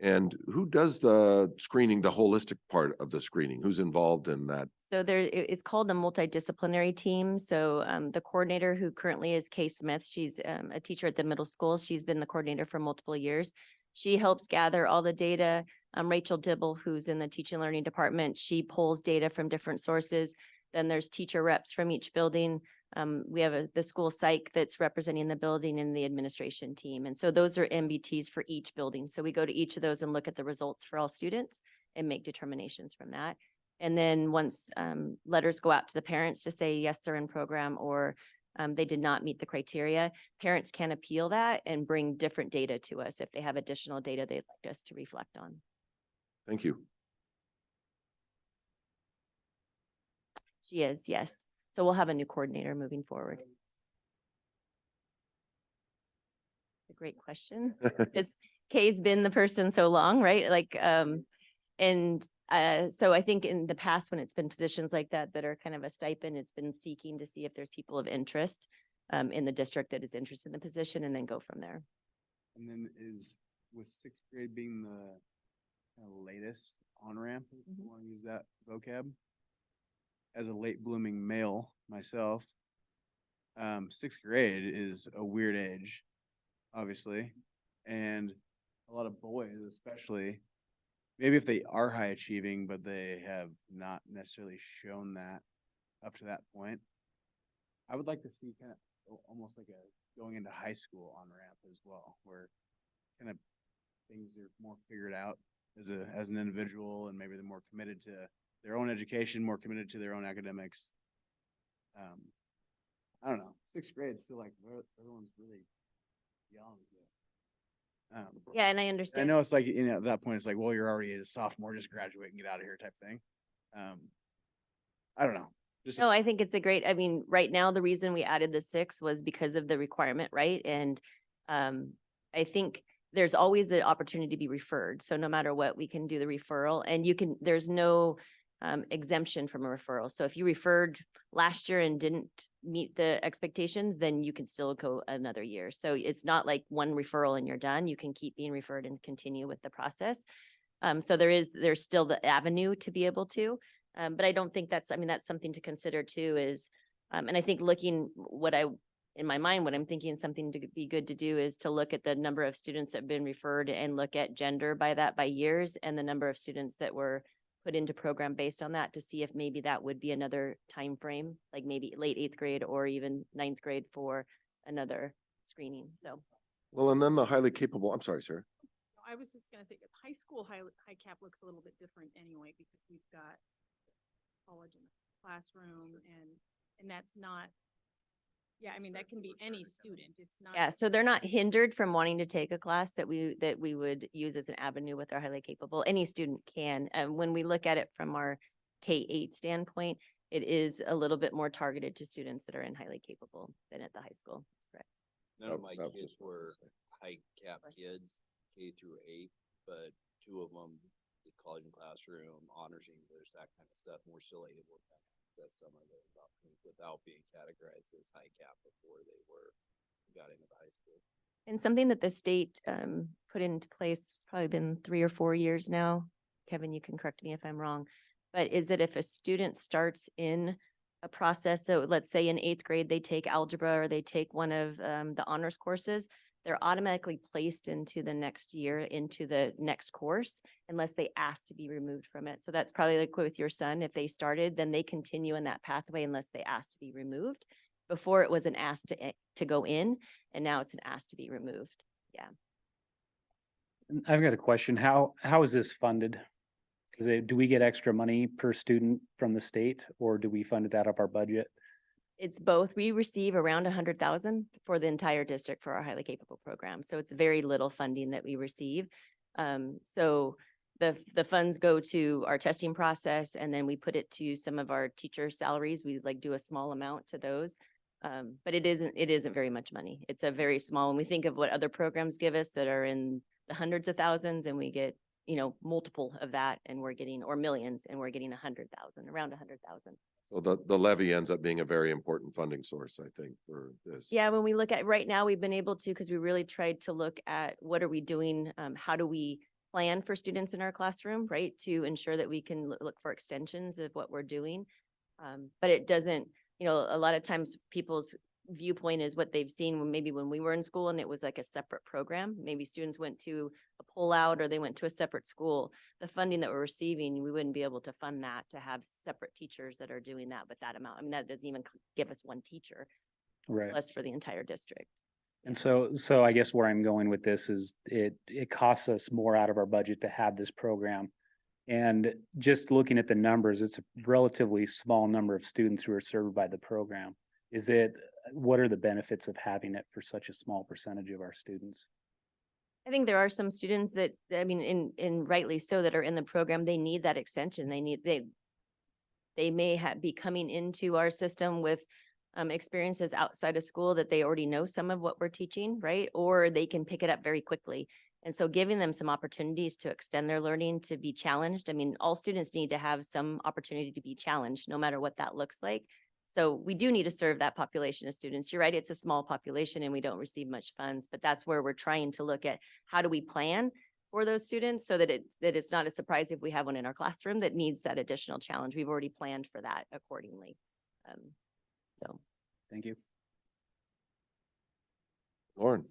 And who does the screening, the holistic part of the screening? Who's involved in that? So it's called the multidisciplinary team. So the coordinator who currently is Kay Smith, she's a teacher at the middle school. She's been the coordinator for multiple years. She helps gather all the data. Rachel Dibble, who's in the teaching and learning department, she pulls data from different sources. Then there's teacher reps from each building. We have the school psych that's representing the building and the administration team. And so those are MBTs for each building. So we go to each of those and look at the results for all students and make determinations from that. And then once letters go out to the parents to say, yes, they're in program, or they did not meet the criteria, parents can appeal that and bring different data to us if they have additional data they'd like us to reflect on. Thank you. She is, yes. So we'll have a new coordinator moving forward. A great question. Because Kay's been the person so long, right? So I think in the past, when it's been positions like that are kind of a stipend, it's been seeking to see if there's people of interest in the district that is interested in the position and then go from there. And then with sixth grade being the kind of latest on-ramp, if you want to use that vocab. As a late blooming male myself, sixth grade is a weird age, obviously. And a lot of boys, especially, maybe if they are high achieving, but they have not necessarily shown that up to that point. I would like to see kind of almost like a going into high school on ramp as well, where kind of things are more figured out as an individual, and maybe they're more committed to their own education, more committed to their own academics. I don't know. Sixth grade still like everyone's really young. Yeah, and I I understand. know it's like, at that point, it's like, well, you're already a sophomore, just graduate and get out of here type thing. I don't know. No, I think it's right now, the reason we added the 6 was because of the requirement, right? And I think there's always the opportunity to be referred. So no matter what, we can do the referral, and there's no exemption from a referral. So if you referred last year and didn't meet the expectations, then you can still go another year. So it's not like one referral and you're done. You can keep being referred and continue with the process. So there's still the avenue to be able to, but I don't think that's something to consider too is, and I think in my mind, what I'm thinking something to be good to do is to look at the number of students that have been referred and look at gender by years, and the number of students that were put into program based on that, to see if maybe that would be another time frame, like maybe late 8th grade or even 9th grade for another screening. So. Well, and then the highly capable, I'm sorry, sir. I was just gonna say, high school high cap looks a little bit different anyway, because we've got college in the classroom, and that's not, that can be any student. It's not. Yeah, so they're not hindered from wanting to take a class that we would use as an avenue with our highly capable. Any student can. When we look at it from our K-8 standpoint, it is a little bit more targeted to students that are in highly capable than at the high school. That's correct. None of my That was kids just what I were was saying. high cap kids, K-8, but 2 of them did college and classroom, honors English, that kind of stuff, more so able to access some of those options without being categorized as high cap before they got into high school. And something that the state put into place, it's probably been 3 or 4 years now. Kevin, you can correct me if I'm wrong, but is that if a student starts in a process, so let's say in 8th grade, they take algebra or they take one of the honors courses, they're automatically placed into the next year, into the next course, unless they ask to be removed from it. So that's probably like with your son, if they started, then they continue in that pathway unless they ask to be removed. Before it was an ask to go in, and now it's an ask to be removed. Yeah. I've got a question. How is this funded? Do we get extra money per student from the state, or do we fund it out of our budget? It's both. We receive around 100,000 for the entire district for our highly capable program. So it's very little funding that we receive. So the funds go to our testing process and then we put it to some of our teacher salaries. We like do a small amount to those. But it isn't very much money. It's a very small, when we think of what other programs give us that are in the hundreds of thousands and we get, multiple of that and we're getting, or millions, and we're getting 100,000, around 100,000. So the levy ends up being a very important funding source, I think, for this. Yeah, when we look at right now, we've been able to, because we really tried to look at what are we doing? How do we plan for students in our classroom, right? To ensure that we can look for extensions of what we're doing. But it doesn't, a lot of times people's viewpoint is what they've seen when we were in school and it was like a separate program. Maybe students went to a pullout or they went to a separate school. The funding that we're receiving, we wouldn't be able to fund that to have separate teachers that are doing that with that amount. I mean, that doesn't even give us one teacher, Right. less for the entire district. And so I guess where I'm going with this is it costs us more out of our budget to have this program. And just looking at the numbers, it's a relatively small number of students who are served by the program. What are the benefits of having it for such a small percentage of our students? I think there are some students that, I mean, in rightly so, that are in the program, they need that extension. They may be coming into our system with experiences outside of school that they already know some of what we're teaching, right? Or they can pick it up very quickly. And so giving them some opportunities to extend their learning, to be challenged. I mean, all students need to have some opportunity to be challenged, no matter what that looks like. So we do need to serve that population of students. You're right, it's a small population and we don't receive much funds, but that's where we're trying to look at how do we plan for those students so that it's not a surprise if we have one in our classroom that needs that additional challenge. We've already planned for that accordingly. So. Thank you. Lauren?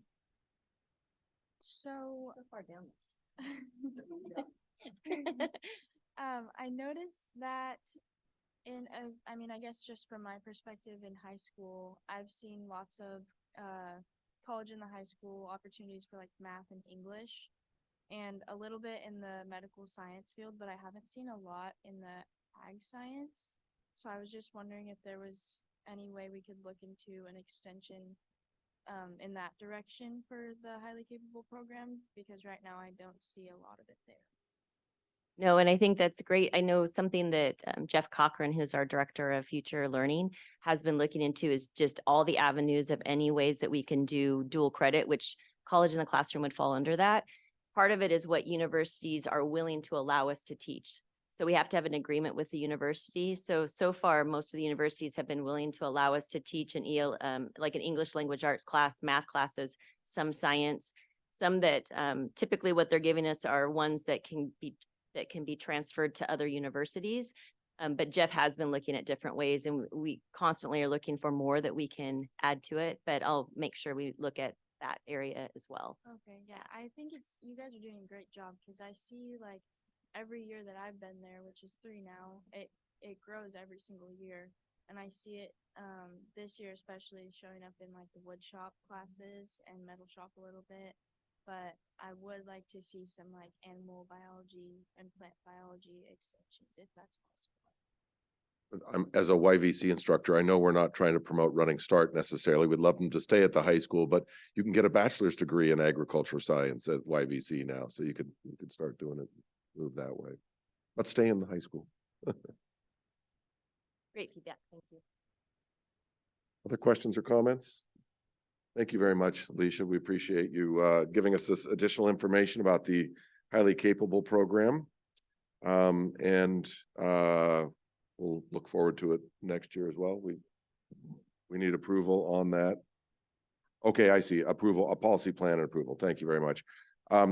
So far down. I noticed that I guess just from my perspective in high school, I've seen lots of college in the high school opportunities for like math and English and a little bit in the medical science field, but I haven't seen a lot in the ag science. So I was just wondering if there was any way we could look into an extension in that direction for the highly capable program, because right now I don't see a lot of it there. No, and I think that's great. I know something that Jeff Cochran, who's our director of future learning, has been looking into is just all the avenues of any ways that we can do dual credit, which college in the classroom would fall under that. Part of it is what universities are willing to allow us to teach. So we have to have an agreement with the university. So far, most of the universities have been willing to allow us to teach an like an English language arts class, math classes, some science, some that typically what they're giving us are ones that can be transferred to other universities. But Jeff has been looking at different ways and we constantly are looking for more that we can add to it, but I'll make sure we look at that area as well. Okay, yeah, I think you guys are doing a great job because I see like every year that I've been there, which is 3 now, it grows every single year. And I see it this year especially showing up in like the wood shop classes and metal shop a little bit. But I would like to see some like animal biology and plant biology extensions if that's possible. As a YVC instructor, I know we're not trying to promote Running Start necessarily. We'd love them to stay at the high school, but you can get a bachelor's degree in agricultural science at YVC now. So you could start doing it, move that way, but stay in the high school. Great feedback. Thank you. Other questions or comments? Thank you very much, Alicia. We appreciate you giving us this additional information about the highly capable program. We'll look forward to it next year as well. We need approval on that. Okay, I see. Approval, a policy plan and approval. Thank you very much. I'll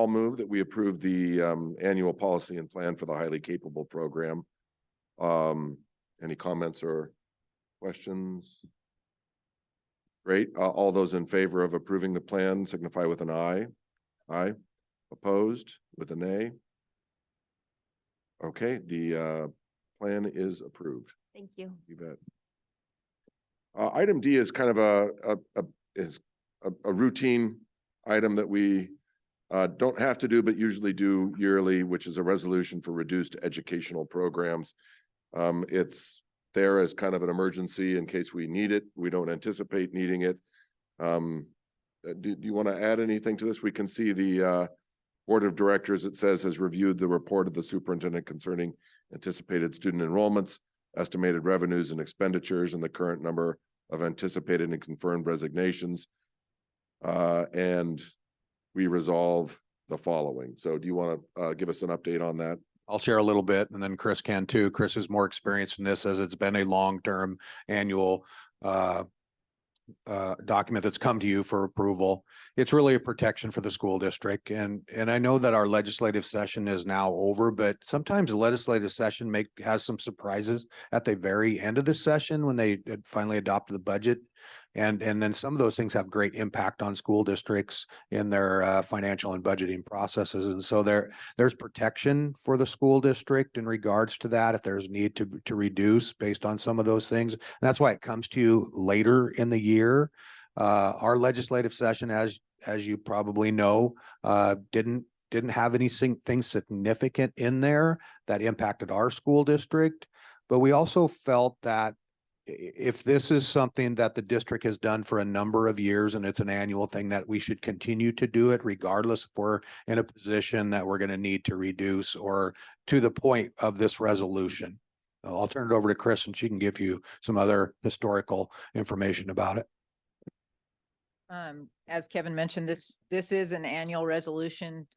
move that we approve the annual policy and plan for the highly capable program. Any comments or questions? Great. All those in favor of approving the plan signify with an aye. Aye. Opposed with a nay. Okay, the plan is approved. Thank you. You bet. Item D is kind of a routine item that we don't have to do, but usually do yearly, which is a resolution for reduced educational programs. It's there as kind of an emergency in case we need it. We don't anticipate needing it. Do you want to add anything to this? We can see the Board of Directors, it says, has reviewed the report of the superintendent concerning anticipated student enrollments, estimated revenues and expenditures, and the current number of anticipated and confirmed resignations. And we resolve the following. So do you want to give us an update on that? I'll share a little bit and then Chris can too. Chris is more experienced in this as it's been a long-term annual document that's come to you for approval. It's really a protection for the school district. And I know that our legislative session is now over, but sometimes the legislative session has some surprises at the very end of the session when they had finally adopted the budget. And then some of those things have great impact on school districts in their financial and budgeting processes. And so there's protection for the school district in regards to that if there's need to reduce based on some of those things. And that's why it comes to you later in the year. Our legislative session, as you probably know, didn't have anything significant in there that impacted our school district. But we also felt that if this is something that the district has done for a number of years and it's an annual thing, that we should continue to do it regardless if we're in a position that we're going to need to reduce or to the point of this resolution. I'll turn it over to Chris and she can give you some other historical information about it. As Kevin mentioned, this is an annual resolution.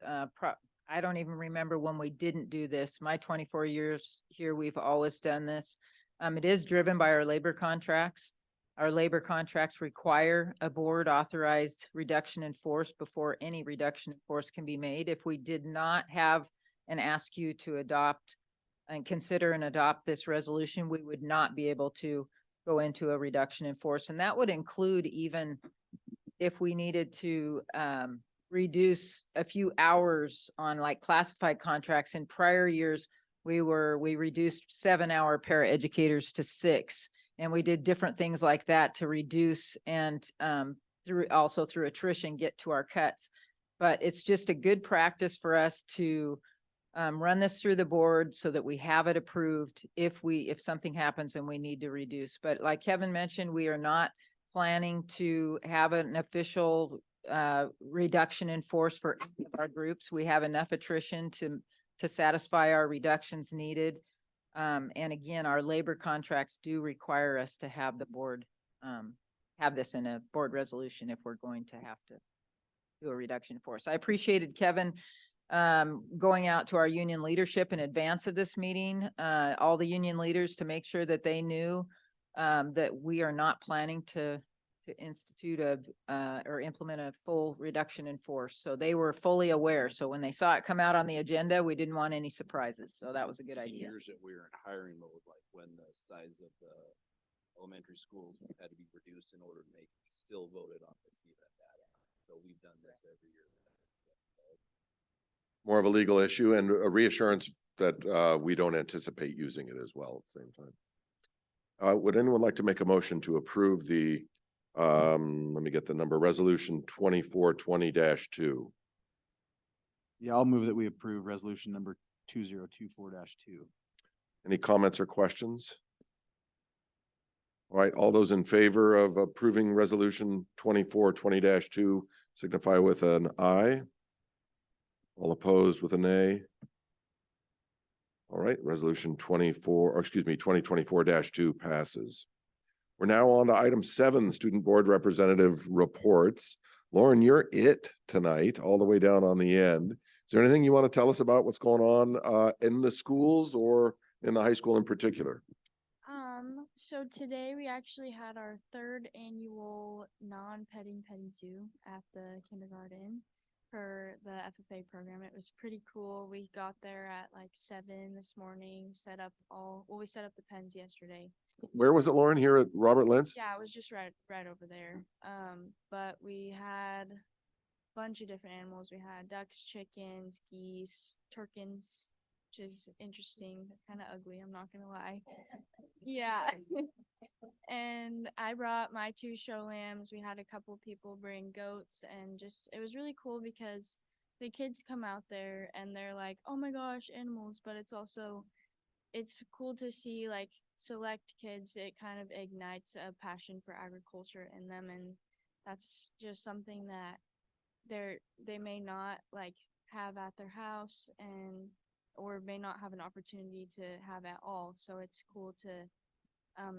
I don't even remember when we didn't do this. My 24 years here, we've always done this. It is driven by our labor contracts. Our labor contracts require a board authorized reduction in force before any reduction in force can be made. If we did not have and ask you to adopt and consider and adopt this resolution, we would not be able to go into a reduction in force. And that would include even if we needed to reduce a few hours on like classified contracts. In prior years, we reduced 7-hour paraeducators to 6, and we did different things like that to reduce and through attrition get to our cuts. But it's just a good practice for us to run this through the board so that we have it approved if something happens and we need to reduce. But like Kevin mentioned, we are not planning to have an official reduction in force for any of our groups. We have enough attrition to satisfy our reductions needed. And again, our labor contracts do require us to have the board have this in a board resolution if we're going to have to do a reduction in force. I appreciated Kevin going out to our union leadership in advance of this meeting, all the union leaders, to make sure that they knew that we are not planning to institute or implement a full reduction in force. So they were fully aware. So when they saw it come out on the agenda, we didn't want any surprises. So that was a good idea. Years that we were in hiring mode, like when the size of the elementary schools had to be reduced in order to make, we still voted on to see that data. So we've done this every year. More of a legal issue and a reassurance that we don't anticipate using it as well at the same time. Would anyone like to make a motion to approve the let me get the number, resolution 2420-2? Yeah, I'll move that we approve resolution number 2024-2. Any comments or questions? All right, all those in favor of approving resolution 2420-2 signify with an aye. All opposed with a nay. All right, resolution 2024-2 passes. We're now on to item 7, student board representative reports. Lauren, you're it tonight, all the way down on the end. Is there anything you want to tell us about what's going on in the schools or in the high school in particular? So today we actually had our 3rd annual non-petting zoo at the kindergarten for the FFA program. It was pretty cool. We got there at like 7 this morning, we set up the pens yesterday. Where was it, Lauren? Here at Robert Lentz? Yeah, it was just right over there. But we had a bunch of different animals. We had ducks, chickens, geese, turkeys, which is interesting, kind of ugly, I'm not gonna lie. Yeah. And I brought my 2 show lambs. We had a couple people bring goats, and it was really cool because the kids come out there and they're like, oh my gosh, animals, but it's cool to see like select kids. It kind of ignites a passion for agriculture in them, and that's just something that they may not like have at their house and or may not have an opportunity to have at all. So it's cool to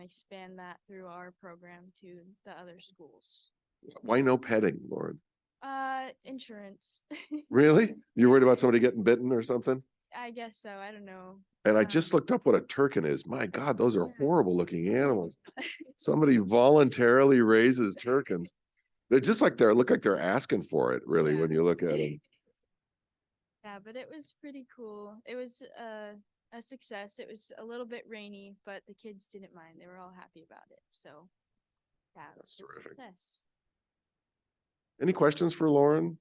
expand that through our program to the other schools. Why no petting, Lauren? Insurance. Really? You worried about somebody getting bitten or something? I guess so. I don't know. And I just looked up what a turkin is. My God, those are Yeah. horrible looking animals. Somebody voluntarily raises turkins. They're just like look like they're asking for it, really, Yeah. when you look at them. Yeah, but it was pretty cool. It was a success. It was a little bit rainy, but the kids didn't mind. They were all happy about it. So yeah, it That's was a terrific. success. Any questions for Lauren?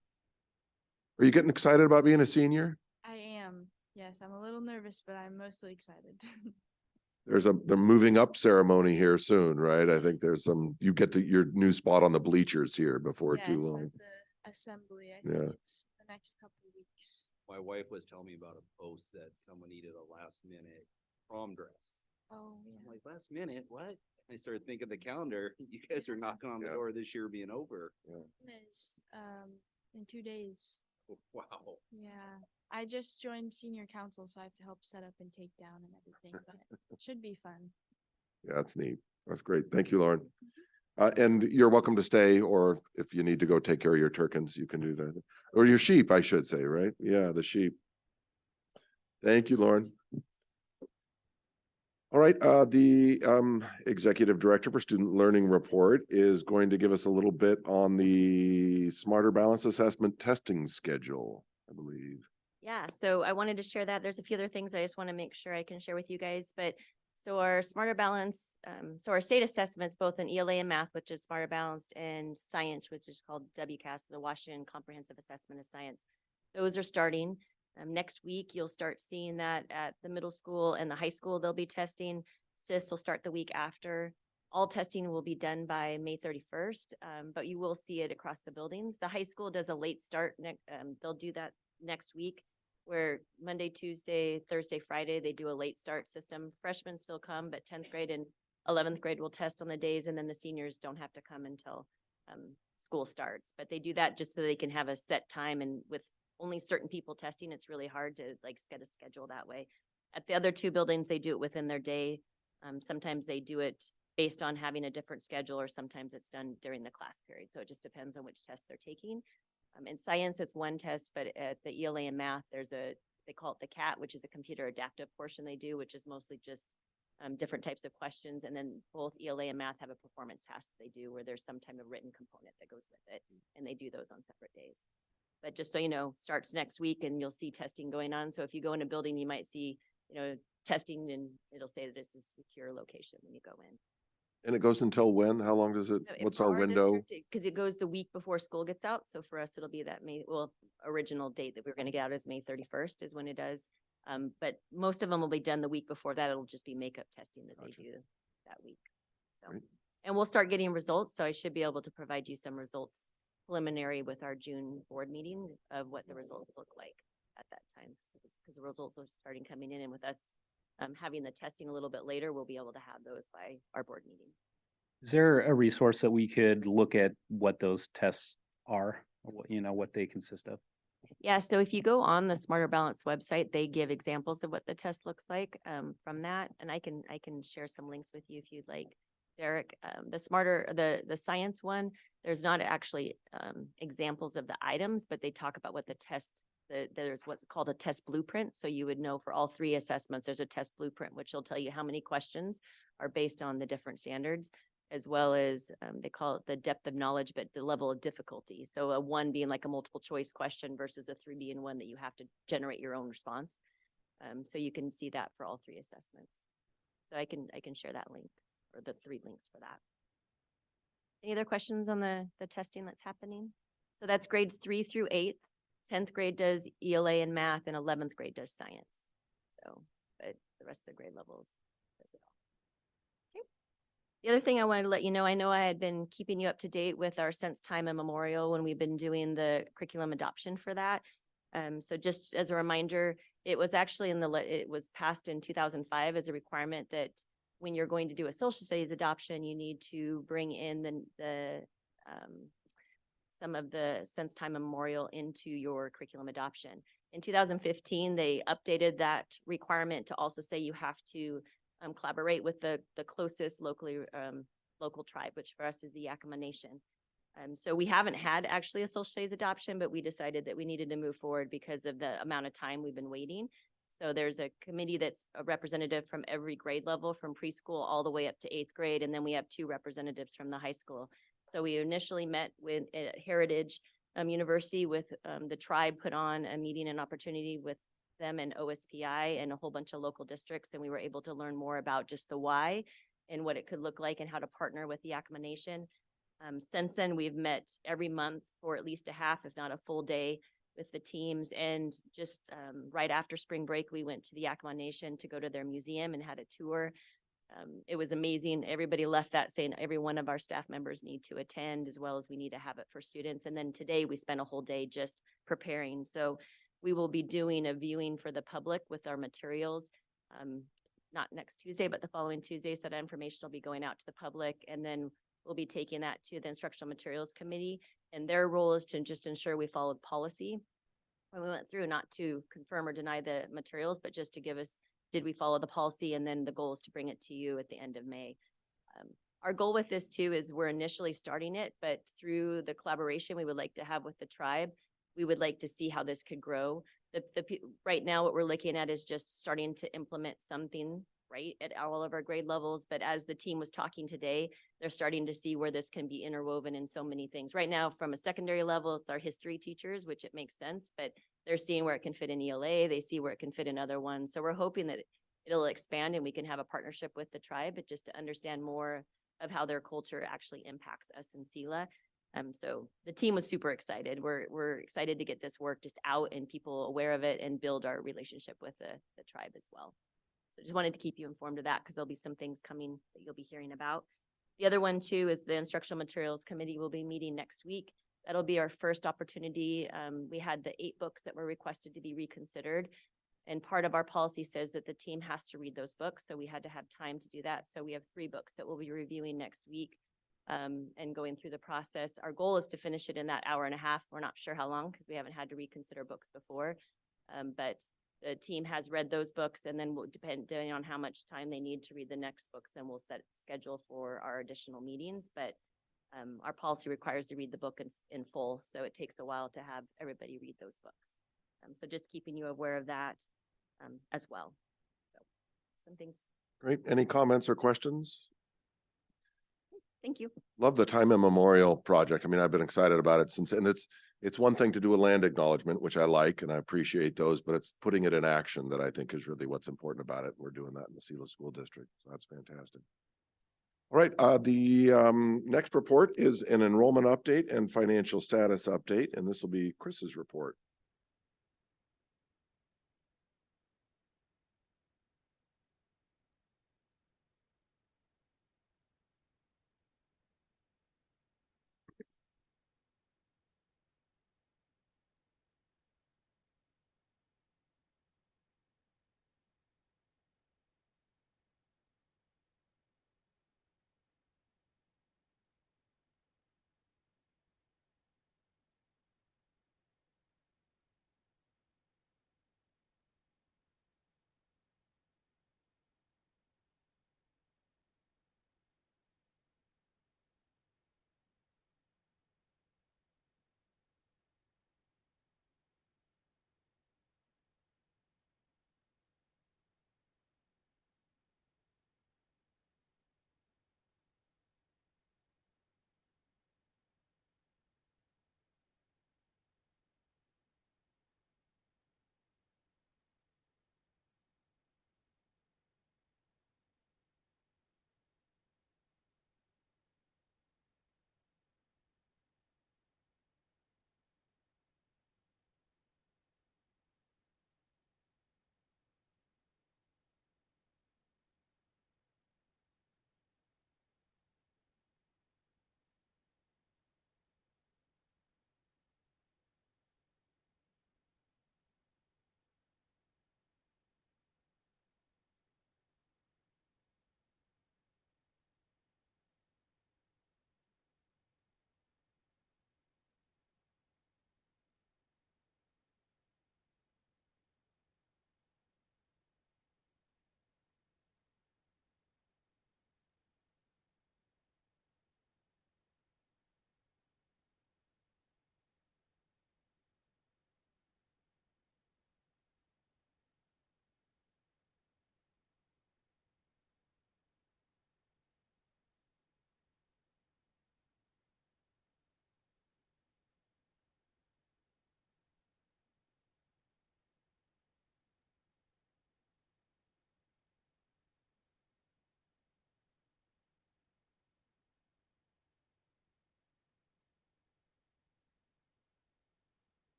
Are you getting excited about being a senior? I am. Yes, I'm a little nervous, but I'm mostly excited. The moving up ceremony here soon, right? I think you get to your new spot on the bleachers here before too Yes, long. at the assembly. I think Yeah. it's the next couple weeks. My wife was telling me about a post that someone needed a last minute prom dress. Oh, I'm yeah. like, last minute, what? I started thinking the calendar. You guys are knocking on the Yeah. door this year being over. Is in 2 days. Wow. Yeah. I just joined senior council, so I have to help set up and take down and everything, but it should be fun. Yeah, that's neat. That's great. Thank you, Lauren. And you're welcome to stay, or if you need to go take care of your turkins, you can do that. Or your sheep, I should say, right? Yeah, the sheep. Thank you, Lauren. All right, the Executive Director for Student Learning Report is going to give us a little bit on the Smarter Balance Assessment testing schedule, I believe. Yeah, so I wanted to share that. There's a few other things I just want to make sure I can share with you guys, but so our Smarter Balance, so our state assessments, both in ELA and math, which is Smarter Balanced, and science, which is called WCAS, the Washington Comprehensive Assessment of Science. Those are starting. Next week, you'll start seeing that at the middle school and the high school. They'll be testing. SIS will start the week after. All testing will be done by May 31st, but you will see it across the buildings. The high school does a late start. They'll do that next week, where Monday, Tuesday, Thursday, Friday, they do a late start system. Freshmen still come, but 10th grade and 11th grade will test on the days, and then the seniors don't have to come until school starts. But they do that just so they can have a set time, and with only certain people testing, it's really hard to get a schedule that way. At the other two buildings, they do it within their day. Sometimes they do it based on having a different schedule, or sometimes it's done during the class period. So it just depends on which test they're taking. In science, it's one test, but at the ELA and math, they call it the CAT, which is a computer adaptive portion they do, which is mostly just different types of questions. And then both ELA and math have a performance task they do where there's some type of written component that goes with it. And they do those on separate days. But just so you know, starts next week and you'll see testing going on. So if you go in a building, you might see, testing, and it'll say that it's a secure location when you go in. And it goes until when? How long does it, what's our window? Because it goes the week before school gets out. So for us, it'll be that original date that we were going to get out is May 31st is when it does. But most of them will be done the week before that. It'll just be makeup testing that Gotcha. they do that week. So, Great. and we'll start getting results. So I should be able to provide you some results preliminary with our June board meeting of what the results look like at that time. Because the results are starting coming in, and with us having the testing a little bit later, we'll be able to have those by our board meeting. Is there a resource that we could look at what those tests are, or what they consist of? Yeah, so if you go on the Smarter Balance website, they give examples of what the test looks like from that. And I can share some links with you if you'd like, Derek. The science one, there's not actually examples of the items, but they talk about what the test, there's what's called a test blueprint. So you would know for all three assessments, there's a test blueprint, which will tell you how many questions are based on the different standards, as well as they call it the depth of knowledge, but the level of difficulty. So a 1 being like a multiple choice question versus a 3 being one that you have to generate your own response. So you can see that for all three assessments. So I can share that link, or the 3 links for that. Any other questions on the testing that's happening? So that's grades 3 through 8th. 10th grade does ELA and math, and 11th grade does science. So, but the rest of the grade levels does it all. Okay. The other thing I wanted to let you know, I know I had been keeping you up to date with our Sense Time Immemorial when we've been doing the curriculum adoption for that. So just as a reminder, it was actually it was passed in 2005 as a requirement that when you're going to do a social studies adoption, you need to bring in the some of the since time memorial into your curriculum adoption. In 2015, they updated that requirement to also say you have to collaborate with the closest local tribe, which for us is the Yakama Nation. So we haven't had actually a social studies adoption, but we decided that we needed to move forward because of the amount of time we've been waiting. So there's a committee that's a representative from every grade level, from preschool all the way up to 8th grade. And then we have 2 representatives from the high school. So we initially met with at Heritage University with the tribe, put on a meeting and opportunity with them and OSPI and a whole bunch of local districts. And we were able to learn more about just the why and what it could look like and how to partner with the Yakama Nation. Since then, we've met every month for at least a half, if not a full day, with the teams. And just right after spring break, we went to the Yakama Nation to go to their museum and had a tour. It was amazing. Everybody left that saying every one of our staff members need to attend, as well as we need to have it for students. And then today we spent a whole day just preparing. So we will be doing a viewing for the public with our materials. Not next Tuesday, but the following Tuesday. So that information will be going out to the public. And then we'll be taking that to the Instructional Materials Committee. And their role is to just ensure we followed policy. When we went through, not to confirm or deny the materials, but just to give us, did we follow the policy? And then the goal is to bring it to you at the end of May. Our goal with this too is we're initially starting it, but through the collaboration we would like to have with the tribe, we would like to see how this could grow. Right now, what we're looking at is just starting to implement something right at all of our grade levels. But as the team was talking today, they're starting to see where this can be interwoven in so many things. Right now, from a secondary level, it's our history teachers, which it makes sense, but they're seeing where it can fit in ELA. They see where it can fit in other ones. So we're hoping that it'll expand and we can have a partnership with the tribe, but just to understand more of how their culture actually impacts us in Selah. So the team was super excited. We're excited to get this work just out and people aware of it and build our relationship with the tribe as well. So just wanted to keep you informed of that because there'll be some things coming that you'll be hearing about. The other one too is the Instructional Materials Committee will be meeting next week. That'll be our first opportunity. We had the 8 books that were requested to be reconsidered. And part of our policy says that the team has to read those books. So we had to have time to do that. So we have 3 books that we'll be reviewing next week and going through the process. Our goal is to finish it in that hour and a half. We're not sure how long because we haven't had to reconsider books before. But the team has read those books, and then we'll depending on how much time they need to read the next books, then we'll set schedule for our additional meetings. But our policy requires to read the book in full. So it takes a while to have everybody read those books. So just keeping you aware of that as well. So some things. Great. Any comments or questions? Thank you. Love the time immemorial project. I mean, I've been excited about it since, and it's one thing to do a land acknowledgement, which I like, and I appreciate those, but it's putting it in action that I think is really what's important about it. We're doing that in the Selah School District. So that's fantastic. All right, the next report is an enrollment update and financial status update, and this will be Chris's report.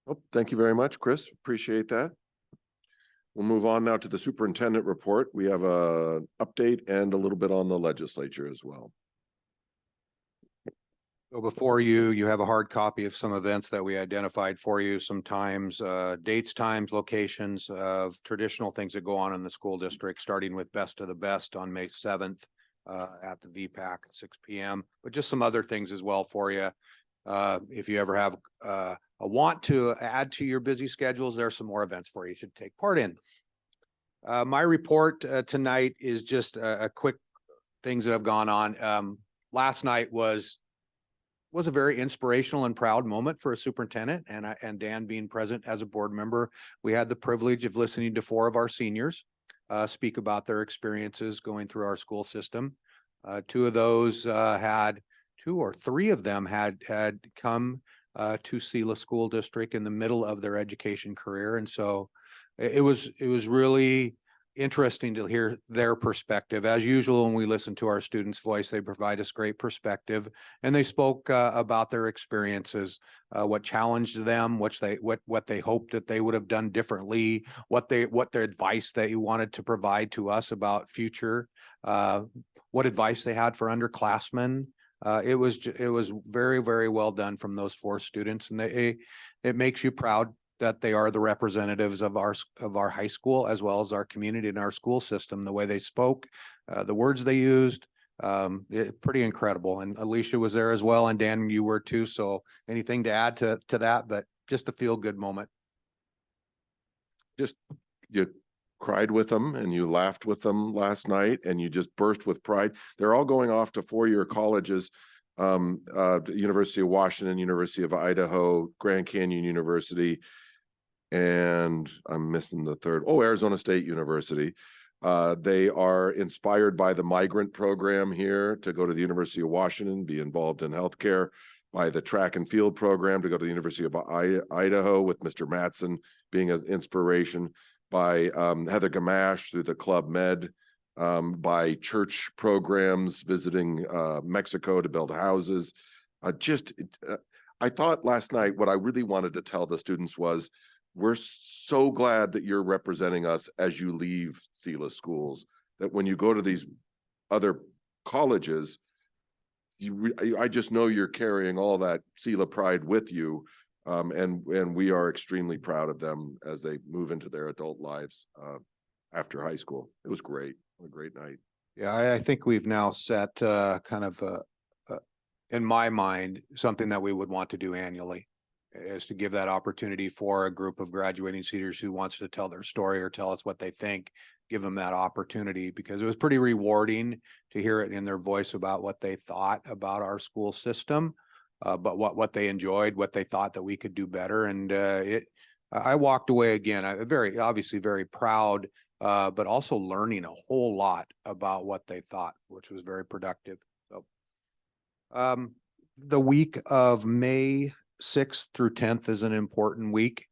Oh, thank you very much, Chris. Appreciate that. We'll move on now to the superintendent report. We have a update and a little bit on the legislature as well. So before you, you have a hard copy of some events that we identified for you, some times, dates, times, locations of traditional things that go on in the school district, starting with Best of the Best on May 7th at the VPAC at 6 p.m. But just some other things as well for you. If you ever have a want to add to your busy schedules, there's some more events for you to take part in. My report tonight is just a quick things that have gone on. Last night was a very inspirational and proud moment for a superintendent, and Dan being present as a board member. We had the privilege of listening to 4 of our seniors speak about their experiences going through our school system. 2 of those had 2 or 3 of them had come to Selah School District in the middle of their education career. And so it was really interesting to hear their perspective. As usual, when we listen to our students' voice, they provide us great perspective, and they spoke about their experiences, what challenged them, what they hoped that they would have done differently, what their advice they wanted to provide to us about future, what advice they had for underclassmen. It was very, very well done from those 4 students, and it makes you proud that they are the representatives of our high school as well as our community and our school system. The way they spoke, the words they used, pretty incredible. And Alicia was there as well, and Dan, you were too. So anything to add to that? But just a feel good moment. Just you cried with them and you laughed with them last night, and you just burst with pride. They're all going off to 4-year colleges. University of Washington, University of Idaho, Grand Canyon University, and I'm missing the third. Oh, Arizona State University. They are inspired by the migrant program here to go to the University of Washington, be involved in healthcare, by the track and field program to go to the University of Idaho with Mr. Mattson being an inspiration, by Heather Gamache through the Club Med, by church programs visiting Mexico to build houses. I thought last night what I really wanted to tell the students was, we're so glad that you're representing us as you leave Selah schools, that when you go to these other colleges, I just know you're carrying all that Selah pride with you. And we are extremely proud of them as they move into their adult lives after high school. It was great. What a great night. Yeah, I think we've now set kind of in my mind, something that we would want to do annually, is to give that opportunity for a group of graduating seniors who wants to tell their story or tell us what they think, give them that opportunity, because it was pretty rewarding to hear it in their voice about what they thought about our school system, but what they enjoyed, what they thought that we could do better. And I walked away again, obviously very proud, but also learning a whole lot about what they thought, which was very productive. So the week of May 6th through 10th is an important week,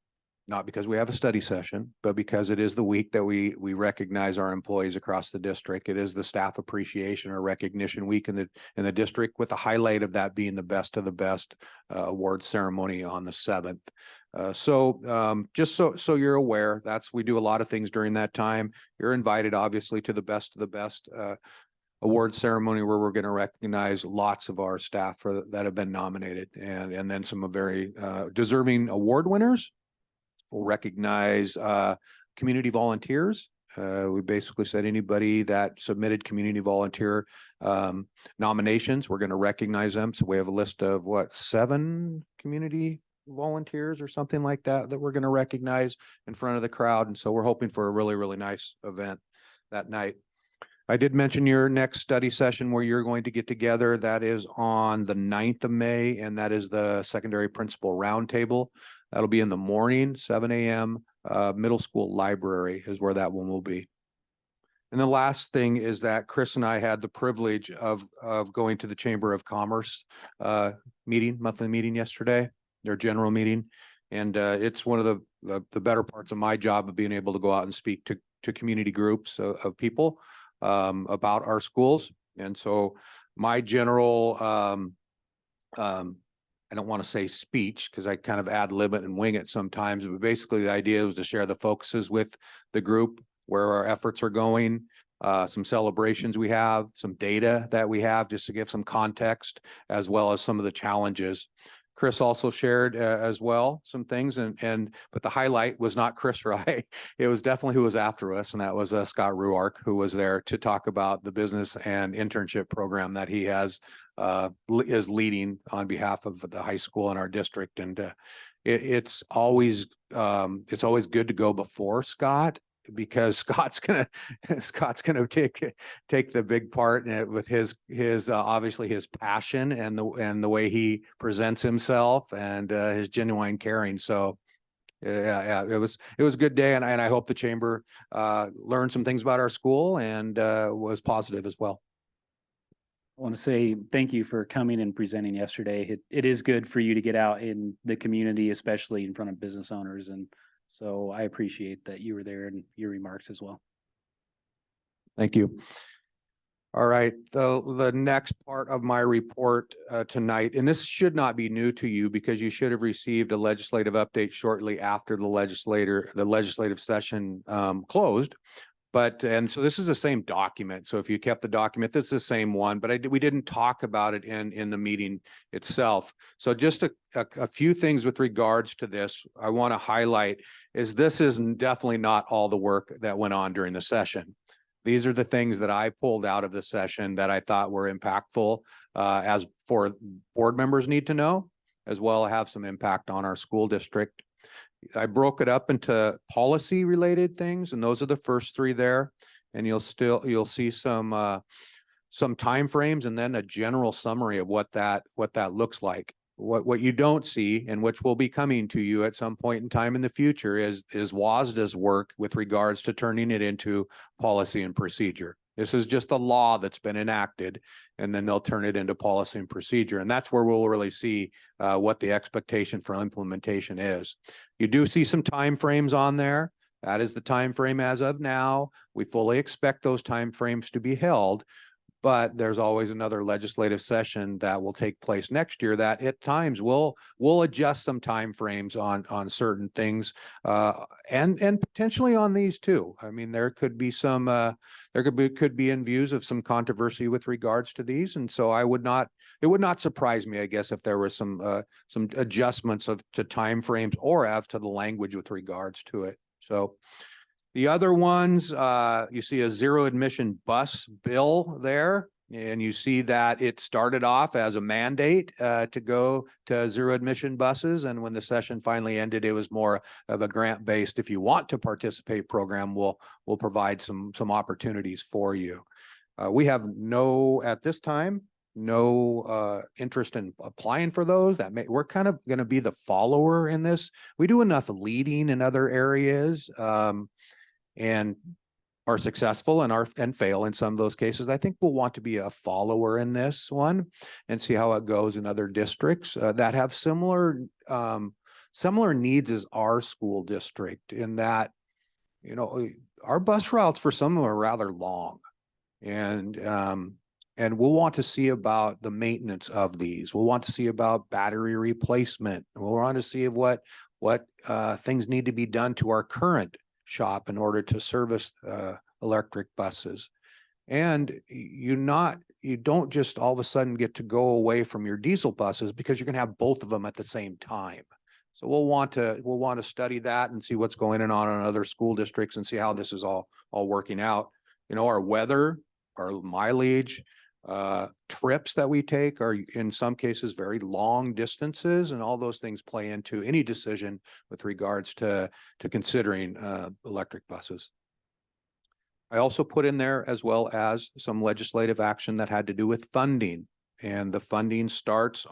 not because we have a study session, but because it is the week that we recognize our employees across the district. It is the staff appreciation or recognition week in the district, with the highlight of that being the Best of the Best award ceremony on the 7th. Just so you're aware, we do a lot of things during that time. You're invited, obviously, to the Best of the Best award ceremony, where we're going to recognize lots of our staff that have been nominated, and then some very deserving award winners. We'll recognize community volunteers. We basically said anybody that submitted community volunteer nominations, we're going to recognize them. So we have a list of 7 community volunteers or something like that we're going to recognize in front of the crowd. And so we're hoping for a really, really nice event that night. I did mention your next study session where you're going to get together. That is on the 9th of May, and that is the secondary principal roundtable. That'll be in the morning, 7 a.m. Middle school library is where that one will be. And the last thing is that Chris and I had the privilege of going to the Chamber of Commerce monthly meeting yesterday, their general meeting. And it's one of the better parts of my job, of being able to go out and speak to community groups of people about our schools. And so my general I don't want to say speech because I kind of ad lib it and wing it sometimes, but basically the idea was to share the focuses with the group, where our efforts are going, some celebrations we have, some data that we have, just to give some context, as well as some of the challenges. Chris also shared as well some things, but the highlight was not Chris or I. It was definitely who was after us, and that was Scott Ruark, who was there to talk about the business and internship program that he has is leading on behalf of the high school in our district. And it's always good to go before Scott, because Scott's gonna take the big part in it with his obviously his passion and the way he presents himself and his genuine caring. So yeah, it was a good day, and I hope the chamber learned some things about our school and was positive as well. I want to say thank you for coming and presenting yesterday. It is good for you to get out in the community, especially in front of business owners. And so I appreciate that you were there and your remarks as well. Thank you. All right, the next part of my report tonight, and this should not be new to you because you should have received a legislative update shortly after the legislative session closed. And so this is the same document. So if you kept the document, this is the same one, but we didn't talk about it in the meeting itself. So just a few things with regards to this I want to highlight is this is definitely not all the work that went on during the session. These are the things that I pulled out of the session that I thought were impactful as for board members need to know, as well as have some impact on our school district. I broke it up into policy related things, and those are the first three there. And you'll see some timeframes and then a general summary of what that looks like. What you don't see, and which will be coming to you at some point in time in the future, is WASDA's work with regards to turning it into policy and procedure. This is just a law that's been enacted, and then they'll turn it into policy and procedure. And that's where we'll really see what the expectation for implementation is. You do see some timeframes on there. That is the time frame as of now. We fully expect those timeframes to be held, but there's always another legislative session that will take place next year that at times will adjust some timeframes on certain things and potentially on these too. I mean, there could be some could be in views of some controversy with regards to these, and so it would not surprise me, I guess, if there was some adjustments to timeframes or as to the language with regards to it. So the other ones, you see a zero admission bus bill there, and you see that it started off as a mandate to go to zero admission buses. And when the session finally ended, it was more of a grant based, if you want to participate program, we'll provide some opportunities for you. We have at this time, no interest in applying for those. We're kind of going to be the follower in this. We do enough leading in other areas. And are successful and fail in some of those cases. I think we'll want to be a follower in this one and see how it goes in other districts that have similar needs as our school district, in that, our bus routes for some of them are rather long, and we'll want to see about the maintenance of these. We'll want to see about battery replacement. We'll want to see of what things need to be done to our current shop in order to service electric buses. And you don't just all of a sudden get to go away from your diesel buses, because you're going to have both of them at the same time. So we'll want to study that and see what's going on in other school districts and see how this is all working out. Our weather, our mileage, trips that we take are in some cases very long distances, and all those things play into any decision with regards to considering electric buses. I also put in there as well as some legislative action that had to do with funding, and the funding starts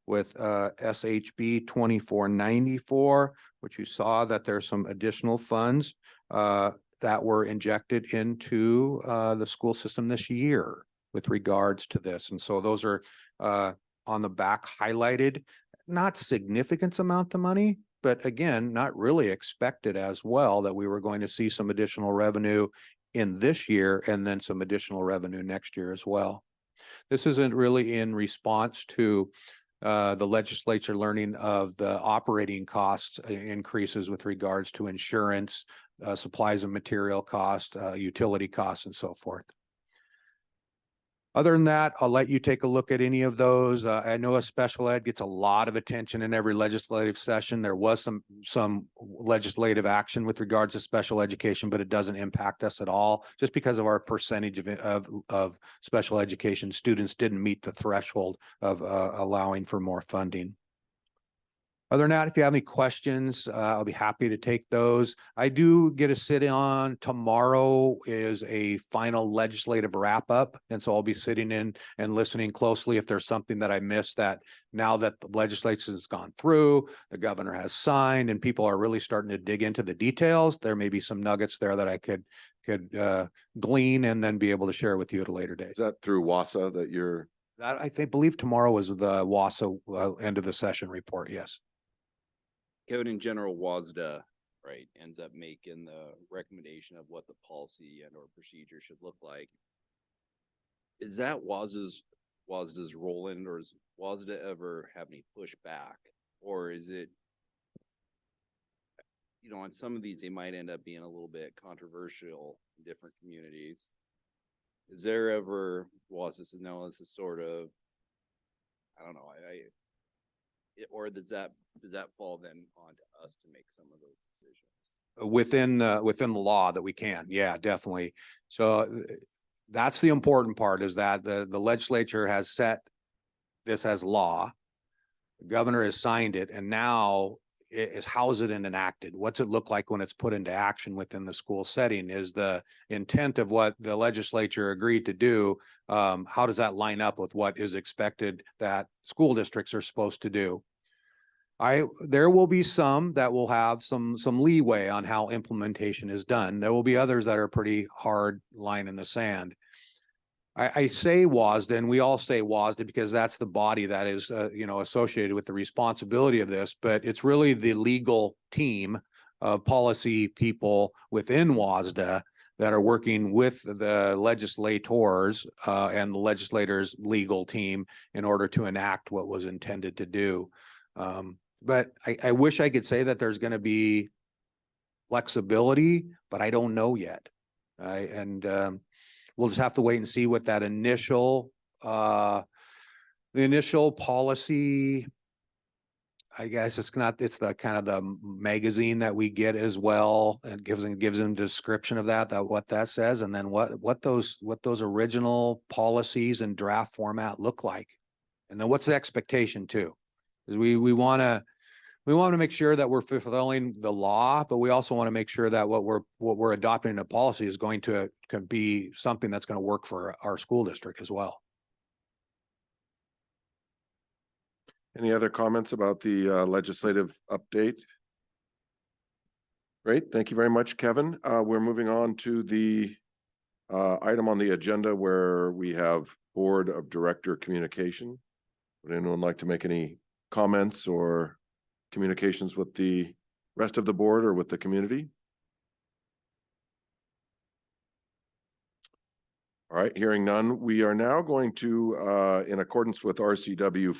with SHB 2494, which you saw that there's some additional funds that were injected into the school system this year with regards to this. And so those are on the back highlighted, not significant amount of money, but again, not really expected as well, that we were going to see some additional revenue in this year and then some additional revenue next year as well. This isn't really in response to the legislature learning of the operating costs increases with regards to insurance, supplies and material cost, utility costs and so forth. Other than that, I'll let you take a look at any of those. I know a special ed gets a lot of attention in every legislative session. There was some legislative action with regards to special education, but it doesn't impact us at all just because of our percentage of special education students didn't meet the threshold of allowing for more funding. Other than that, if you have any questions, I'll be happy to take those. I do get to sit on tomorrow is a final legislative wrap up. And so I'll be sitting in and listening closely if there's something that I missed that now that the legislature has gone through, the governor has signed and people are really starting to dig into the details. There may be some nuggets there that I could glean and then be able to share with you at a later date. Is that through WASA that you're? That believe tomorrow is the WASA end of the session report. Yes. Kevin, in general, WASDA, right, ends up making the recommendation of what the policy and or procedure should look like. Is that WASDA's role in, or does WASDA ever have any pushback? Or is it, on some of these, they might end up being a little bit controversial in different communities. Is there ever WASDA says, no, this is sort of, I don't know, or does that fall then onto us to make some of those decisions? Within the law that we can. Yeah, definitely. So that's the important part is that the legislature has set this as law. The governor has signed it and now how is it enacted? What's it look like when it's put into action within the school setting? Is the intent of what the legislature agreed to do? How does that line up with what is expected that school districts are supposed to do? There will be some that will have some leeway on how implementation is done. There will be others that are pretty hard line in the sand. I say WASDA, and we all say WASDA because that's the body that is, associated with the responsibility of this, but it's really the legal team of policy people within WASDA that are working with the legislators and the legislators' legal team in order to enact what was intended to do. But I wish I could say that there's going to be flexibility, but I don't know yet. We'll just have to wait and see what that the initial policy, I guess it's the kind of the magazine that we get as well. It gives them a description of what that says. And then what those original policies and draft format look like. And then what's the expectation too? Because we want to make sure that we're fulfilling the law, but we also want to make sure that what we're adopting in a policy is going to be something that's going to work for our school district as well. Any other comments about the legislative update? Great, thank you very much, Kevin. We're moving on to the item on the agenda where we have Board of Director Communication. Would anyone like to make any comments or communications with the rest of the board or with the community? All right, hearing none, we are now going to, in accordance with RCW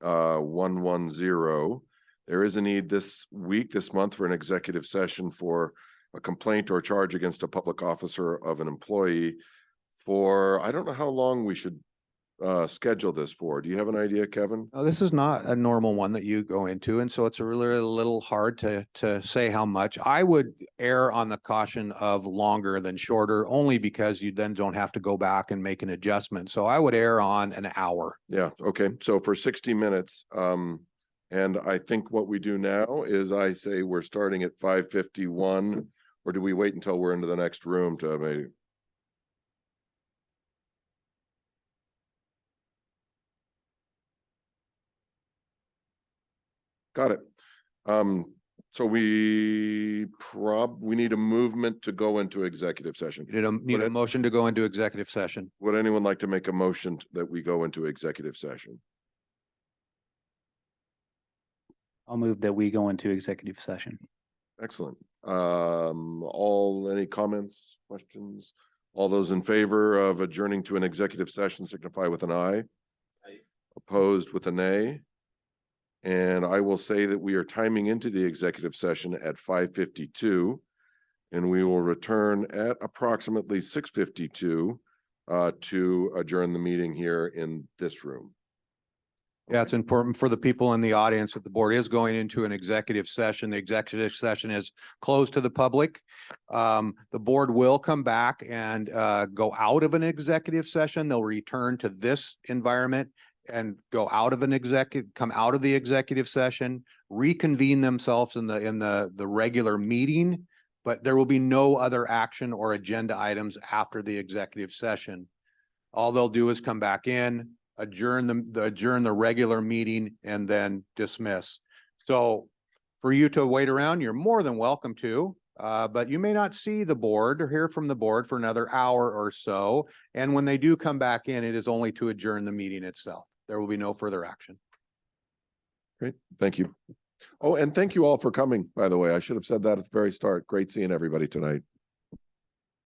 4230-110, there is a need this month for an executive session for a complaint or charge against a public officer of an employee for, I don't know how long we should schedule this for. Do you have an idea, Kevin? This is not a normal one that you go into, and so it's really a little hard to say how much. I would err on the caution of longer than shorter, only because you then don't have to go back and make an adjustment. So I would err on an hour. Yeah, okay. So for 60 minutes, and I think what we do now is I say we're starting at 5:51, or do we wait until we're into the next room to maybe? Got it. So we need a movement to go into executive session. Need a motion to go into executive session. Would anyone like to make a motion that we go into executive session? I'll move that we go into executive session. Excellent. Any comments, questions? All those in favor of adjourning to an executive session signify with an aye. Opposed with a nay. And I will say that we are timing into the executive session at 5:52. And we will return at approximately 6:52 to adjourn the meeting here in this room. Yeah, it's important for the people in the audience that the board is going into an executive session. The executive session is closed to the public. The board will come back and go out of an executive session. They'll return to this environment and go out of come out of the executive session, reconvene themselves in the regular meeting, but there will be no other action or agenda items after the executive session. All they'll do is come back in, adjourn the regular meeting, and then dismiss. So for you to wait around, you're more than welcome to, but you may not see the board or hear from the board for another hour or so. And when they do come back in, it is only to adjourn the meeting itself. There will be no further action. Great, thank you. Oh, and thank you all for coming, by the way. I should have said that at the very start. Great seeing everybody tonight.